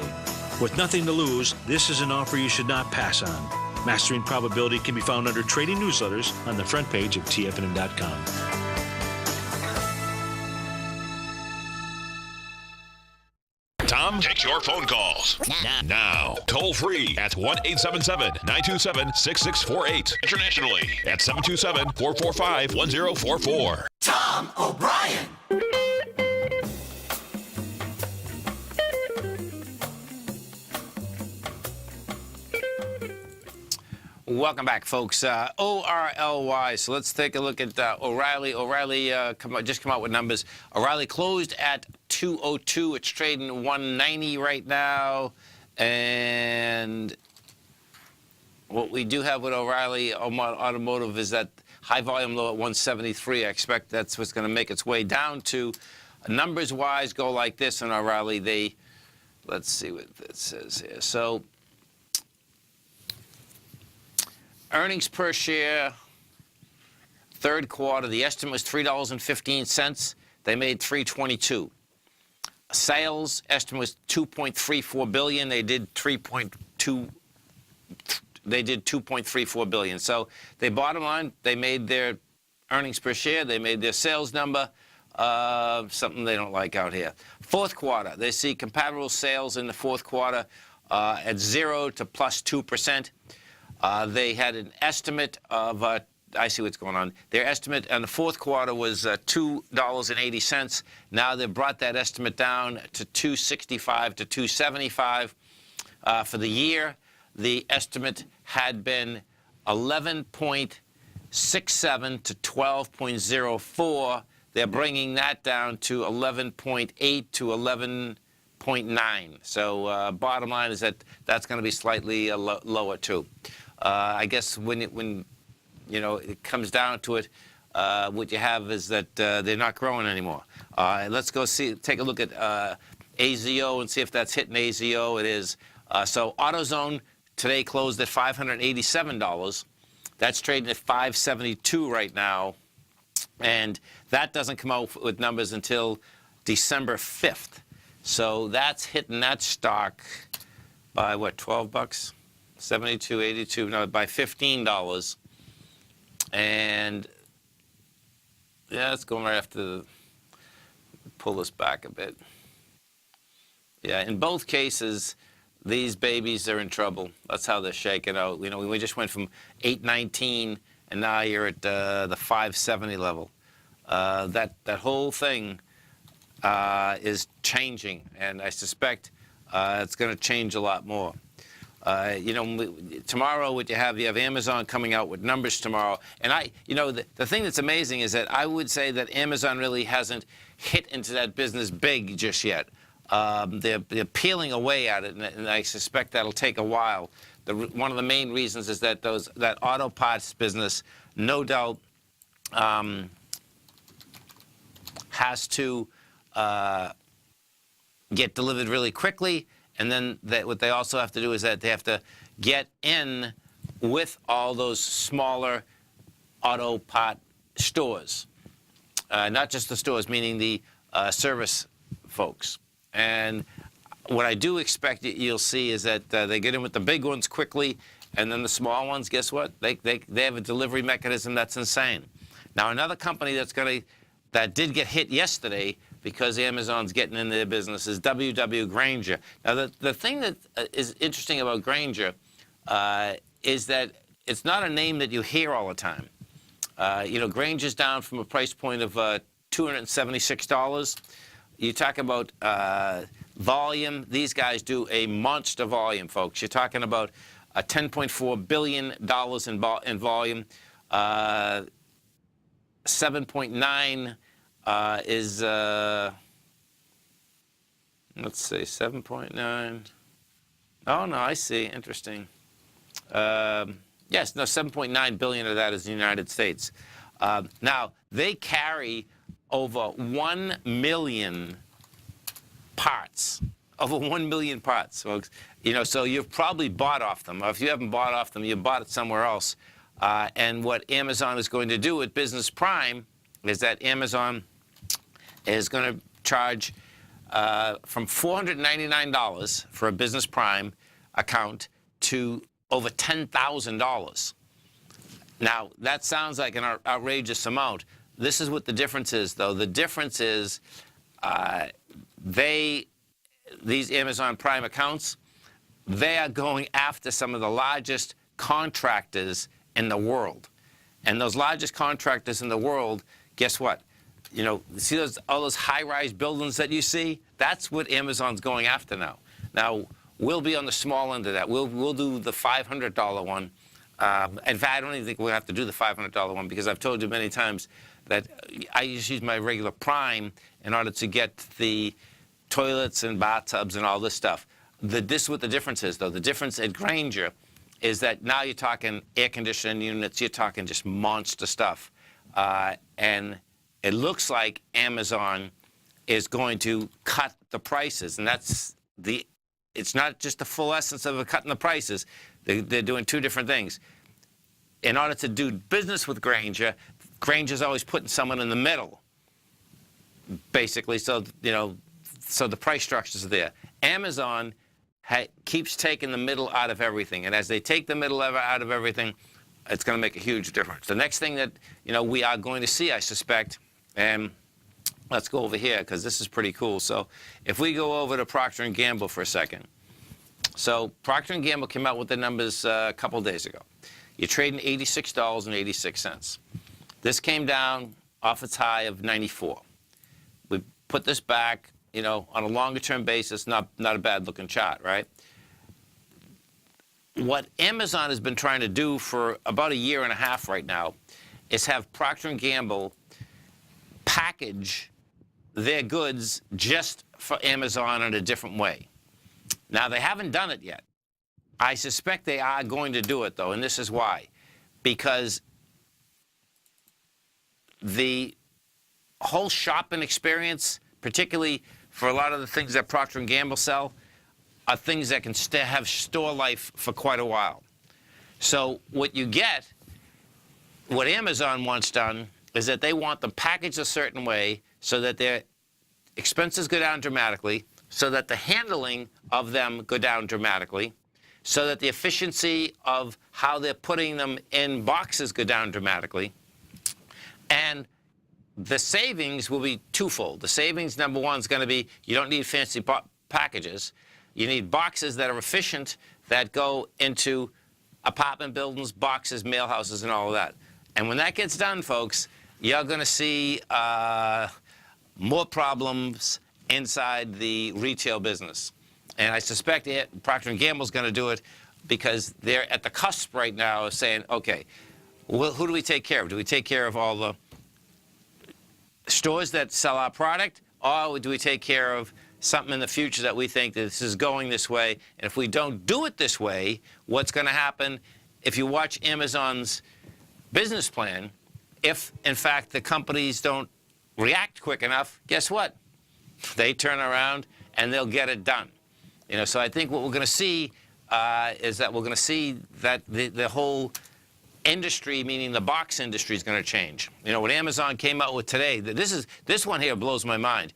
With nothing to lose, this is an offer you should not pass on. Mastering Probability can be found under Trading Newsletters on the front page of TFNN.com. Tom takes your phone calls now. Toll free at 1-877-927-6648. Internationally at 727-445-1044. Tom O'Brien. Welcome back, folks. ORLY. So let's take a look at O'Reilly. O'Reilly just come out with numbers. O'Reilly closed at 202. It's trading 190 right now. And what we do have with O'Reilly Automotive is that high volume low at 173. I expect that's what's going to make its way down to. Numbers-wise, go like this in O'Reilly. Let's see what it says here. So earnings per share, third quarter, the estimate was $3.15. They made $3.22. Sales estimate was $2.34 billion. They did $2.34 billion. So they bottom line, they made their earnings per share, they made their sales number, something they don't like out here. Fourth quarter, they see comparable sales in the fourth quarter at 0 to plus 2%. They had an estimate of, I see what's going on. Their estimate in the fourth quarter was $2.80. Now they've brought that estimate down to $2.65 to $2.75. For the year, the estimate had been 11.67 to 12.04. They're bringing that down to 11.8 to 11 0.9. So bottom line is that that's going to be slightly lower too. I guess when it comes down to it, what you have is that they're not growing anymore. Let's go take a look at AZO and see if that's hitting AZO. It is. So AutoZone today closed at $587. That's trading at $572 right now, and that doesn't come out with numbers until December 5th. So that's hitting that stock by what, 12 bucks? 72, 82, no, by $15. And yeah, it's going right after pull this back a bit. Yeah, in both cases, these babies are in trouble. That's how they're shaking out. We just went from 819, and now you're at the 570 level. That whole thing is changing, and I suspect it's going to change a lot more. Tomorrow what you have Amazon coming out with numbers tomorrow, and the thing that's amazing is that I would say that Amazon really hasn't hit into that business big just yet. They're peeling away at it, and I suspect that'll take a while. One of the main reasons is that that auto parts business, no doubt, has to get delivered really quickly, and then what they also have to do is that they have to get in with all those smaller auto part stores, not just the stores, meaning the service folks. And what I do expect you'll see is that they get in with the big ones quickly, and then the small ones, guess what? They have a delivery mechanism that's insane. Now, another company that did get hit yesterday because Amazon's getting in their business is W.W. Grainger. Now, the thing that is interesting about Grainger is that it's not a name that you hear all the time. Grainger's down from a price point of $276. You talk about volume. These guys do a monster volume, folks. You're talking about $10.4 billion in volume. 7.9 is, let's see, 7.9. Oh, no, I see. Interesting. Yes, no, 7.9 billion of that is the United States. Now, they carry over 1 million parts. Over 1 million parts, folks. So you've probably bought off them. Or if you haven't bought off them, you bought it somewhere else. And what Amazon is going to do with Business Prime is that Amazon is going to charge from $499 for a Business Prime account to over $10,000. Now, that sounds like an outrageous amount. This is what the difference is, though. The difference is these Amazon Prime accounts, they are going after some of the largest contractors in the world. And those largest contractors in the world, guess what? See all those high-rise buildings that you see? That's what Amazon's going after now. Now, we'll be on the small end of that. We'll do the $500 one. In fact, I don't even think we'll have to do the $500 one because I've told you many times that I just use my regular Prime in order to get the toilets and bathtubs and all this stuff. This is what the difference is, though. The difference at Grainger is that now you're talking air conditioning units, you're talking just monster stuff. And it looks like Amazon is going to cut the prices, and it's not just the full essence of cutting the prices. They're doing two different things. In order to do business with Grainger, Grainger's always putting someone in the middle, basically, so the price structures are there. Amazon keeps taking the middle out of everything, and as they take the middle out of everything, it's going to make a huge difference. The next thing that we are going to see, I suspect, and let's go over here because this is pretty cool. So if we go over to Procter & Gamble for a second. So Procter & Gamble came out with the numbers a couple days ago. You're trading $86.86. This came down off its high of 94. We put this back, on a longer-term basis, not a bad-looking chart, right? What Amazon has been trying to do for about a year and a half right now is have Procter & Gamble package their goods just for Amazon in a different way. Now, they haven't done it yet. I suspect they are going to do it, though, and this is why. Because the whole shopping experience, particularly for a lot of the things that Procter & Gamble sell, are things that can have store life for quite a while. So what you get, what Amazon wants done, is that they want them packaged a certain way so that their expenses go down dramatically, so that the handling of them go down dramatically, so that the efficiency of how they're putting them in boxes go down dramatically. And the savings will be twofold. The savings, number one, is going to be you don't need fancy packages. You need boxes that are efficient, that go into apartment buildings, boxes, mail houses, and all of that. And when that gets done, folks, you're going to see more problems inside the retail business. And I suspect Procter & Gamble is going to do it because they're at the cusp right now of saying, okay, well, who do we take care of? Do we take care of all the stores that sell our product, or do we take care of something in the future that we think that this is going this way? And if we don't do it this way, what's going to happen? If you watch Amazon's business plan, if, in fact, the companies don't react quick enough, guess what? They turn around and they'll get it done. You know, so I think what we're going to see is that we're going to see that the whole industry, meaning the box industry, is going to change. You know, what Amazon came out with today, this one here blows my mind.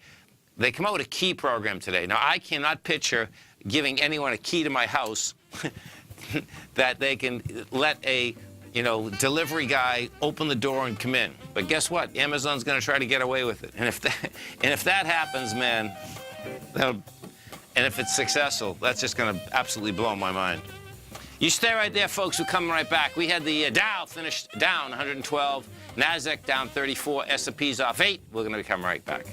They come out with a key program today. Now, I cannot picture giving anyone a key to my house that they can let a, you know, delivery guy open the door and come in. But guess what? Amazon's going to try to get away with it. And if that happens, man, and if it's successful, that's just going to absolutely blow my mind. You stay right there, folks. We're coming right back. We had the Dow finished down 112, NASDAQ down 34, S&P's off 8. We're going to be coming right back.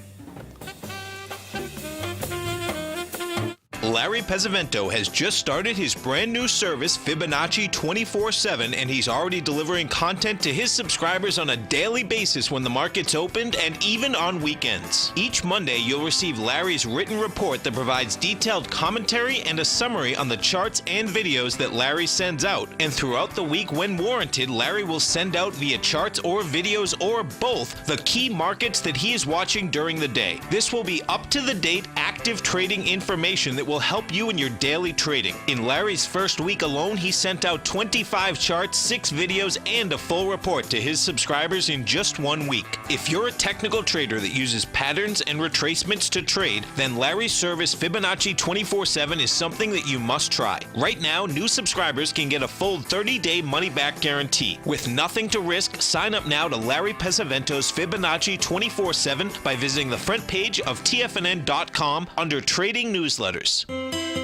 Larry Pesavento has just started his brand new service, Fibonacci 24/7, and he's already delivering content to his subscribers on a daily basis when the market's opened and even on weekends. Each Monday, you'll receive Larry's written report that provides detailed commentary and a summary on the charts and videos that Larry sends out. And throughout the week, when warranted, Larry will send out via charts or videos or both the key markets that he is watching during the day. This will be up-to-the-date, active trading information that will help you in your daily trading. In Larry's first week alone, he sent out 25 charts, 6 videos, and a full report to his subscribers in just 1 week. If you're a technical trader that uses patterns and retracements to trade, then Larry's service Fibonacci 24/7 is something that you must try. Right now, new subscribers can get a full 30-day money-back guarantee. With nothing to risk, sign up now to Larry Pesavento's Fibonacci 24/7 by visiting the front page of TFNN.com under Trading Newsletters.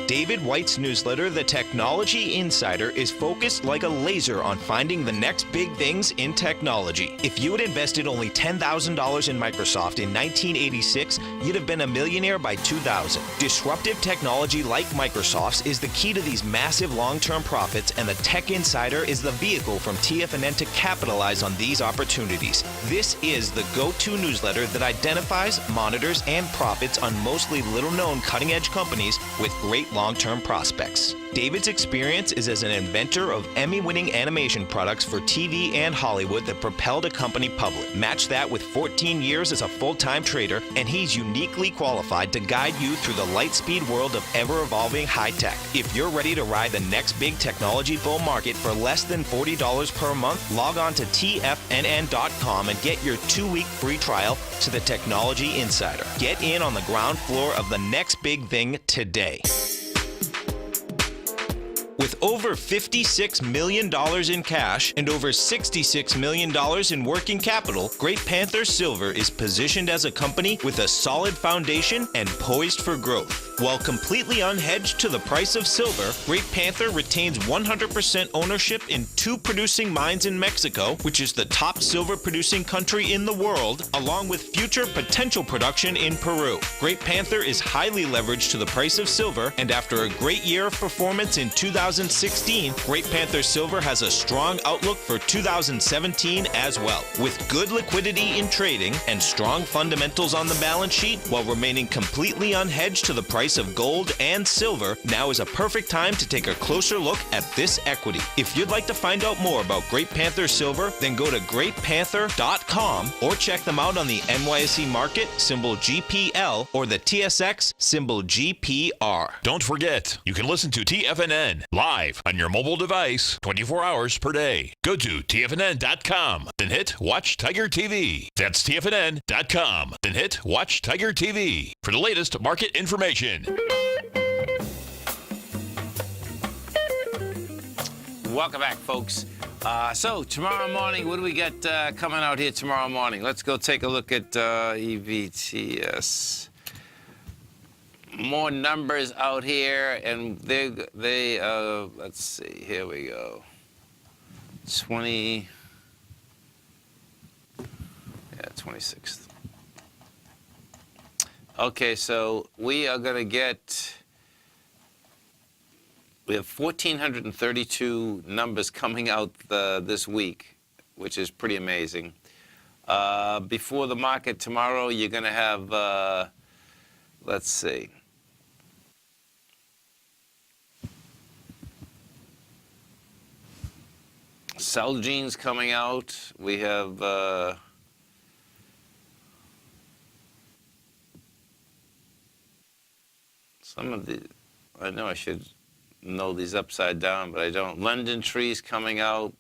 David White's newsletter, The Technology Insider, is focused like a laser on finding the next big things in technology. If you had invested only $10,000 in Microsoft in 1986, you'd have been a millionaire by 2000. Disruptive technology like Microsoft's is the key to these massive long-term profits, and the Tech Insider is the vehicle from TFNN to capitalize on these opportunities. This is the go-to newsletter that identifies, monitors, and profits on mostly little-known cutting-edge companies with great long-term prospects. David's experience is as an inventor of Emmy-winning animation products for TV and Hollywood that propelled a company public. Match that with 14 years as a full-time trader, and he's uniquely qualified to guide you through the light-speed world of ever-evolving high-tech. If you're ready to ride the next big technology bull market for less than $40 per month, log on to TFNN.com and get your 2-week free trial to the Technology Insider. Get in on the ground floor of the next big thing today. With over $56 million in cash and over $66 million in working capital, Great Panther Silver is positioned as a company with a solid foundation and poised for growth. While completely unhedged to the price of silver, Great Panther retains 100% ownership in 2 producing mines in Mexico, which is the top silver-producing country in the world, along with future potential production in Peru. Great Panther is highly leveraged to the price of silver, and after a great year of performance in 2016, Great Panther Silver has a strong outlook for 2017 as well. With good liquidity in trading and strong fundamentals on the balance sheet, while remaining completely unhedged to the price of gold and silver, now is a perfect time to take a closer look at this equity. If you'd like to find out more about Great Panther Silver, then go to greatpanther.com or check them out on the NYSE market, symbol GPL, or the TSX, symbol GPR. Don't forget, you can listen to TFNN live on your mobile device 24 hours per day. Go to TFNN.com, then hit Watch Tiger TV. That's TFNN.com, then hit Watch Tiger TV for the latest market information. Welcome back, folks. So tomorrow morning, what do we got coming out here tomorrow morning? Let's go take a look at EVTS. More numbers out here, and they let's see, here we go. 26th. Okay, so we are going to get, we have 1,432 numbers coming out this week, which is pretty amazing. Before the market tomorrow, you're going to have, let's see. Celgene's coming out. We have some of the, I know I should know these upside down, but I don't. London Tree's coming out.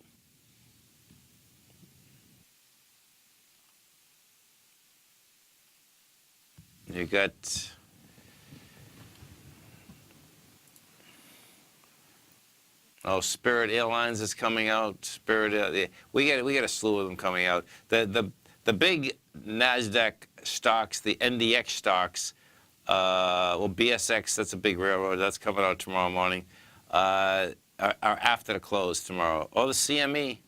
You got Spirit Airlines is coming out. Spirit, we get a slew of them coming out. The big Nasdaq stocks, the NDX stocks, well, BSX, that's a big railroad, that's coming out tomorrow morning, are after the close tomorrow. Oh, the CME.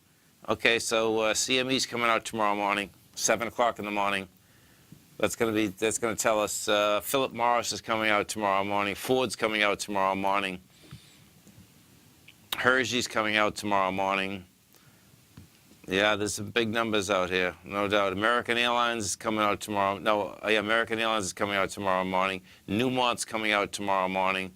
Okay, so CME's coming out tomorrow morning, 7 o'clock in the morning. That's going to tell us Philip Morris is coming out tomorrow morning. Ford's coming out tomorrow morning. Hershey's coming out tomorrow morning. Yeah, there's some big numbers out here, no doubt. American Airlines is coming out tomorrow. No, yeah, American Airlines is coming out tomorrow morning. Newmont's coming out tomorrow morning.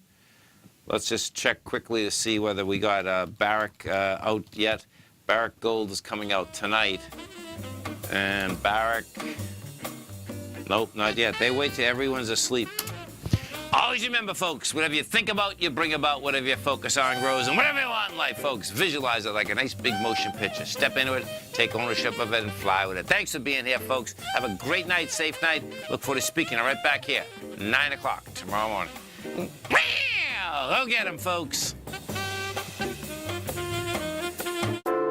Let's just check quickly to see whether we got Barrick out yet. Barrick Gold is coming out tonight. And Barrick, nope, not yet. They wait till everyone's asleep. Always remember, folks, whatever you think about, you bring about. Whatever you focus on grows. And whatever you want in life, folks, visualize it like a nice big motion picture. Step into it, take ownership of it, and fly with it. Thanks for being here, folks. Have a great night, safe night. Look forward to speaking right back here, 9 o'clock tomorrow morning. Go get 'em, folks.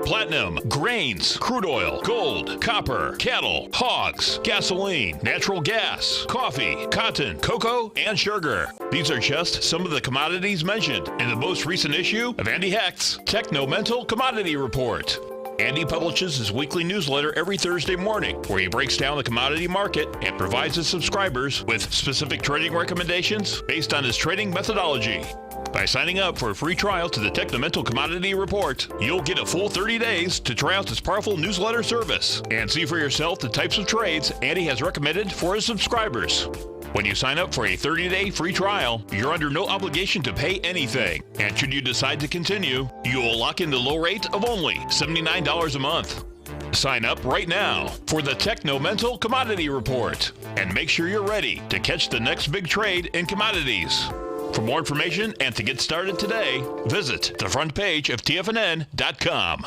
Platinum, grains, crude oil, gold, copper, cattle, hogs, gasoline, natural gas, coffee, cotton, cocoa, and sugar. These are just some of the commodities mentioned in the most recent issue of Andy Hecht's Techno-Mental Commodity Report. Andy publishes his weekly newsletter every Thursday morning, where he breaks down the commodity market and provides his subscribers with specific trading recommendations based on his trading methodology. By signing up for a free trial to the Techno-Mental Commodity Report, you'll get a full 30 days to try out this powerful newsletter service and see for yourself the types of trades Andy has recommended for his subscribers. When you sign up for a 30-day free trial, you're under no obligation to pay anything. And should you decide to continue, you will lock in the low rate of only $79 a month. Sign up right now for the Techno-Mental Commodity Report and make sure you're ready to catch the next big trade in commodities. For more information and to get started today, visit the front page of TFNN.com.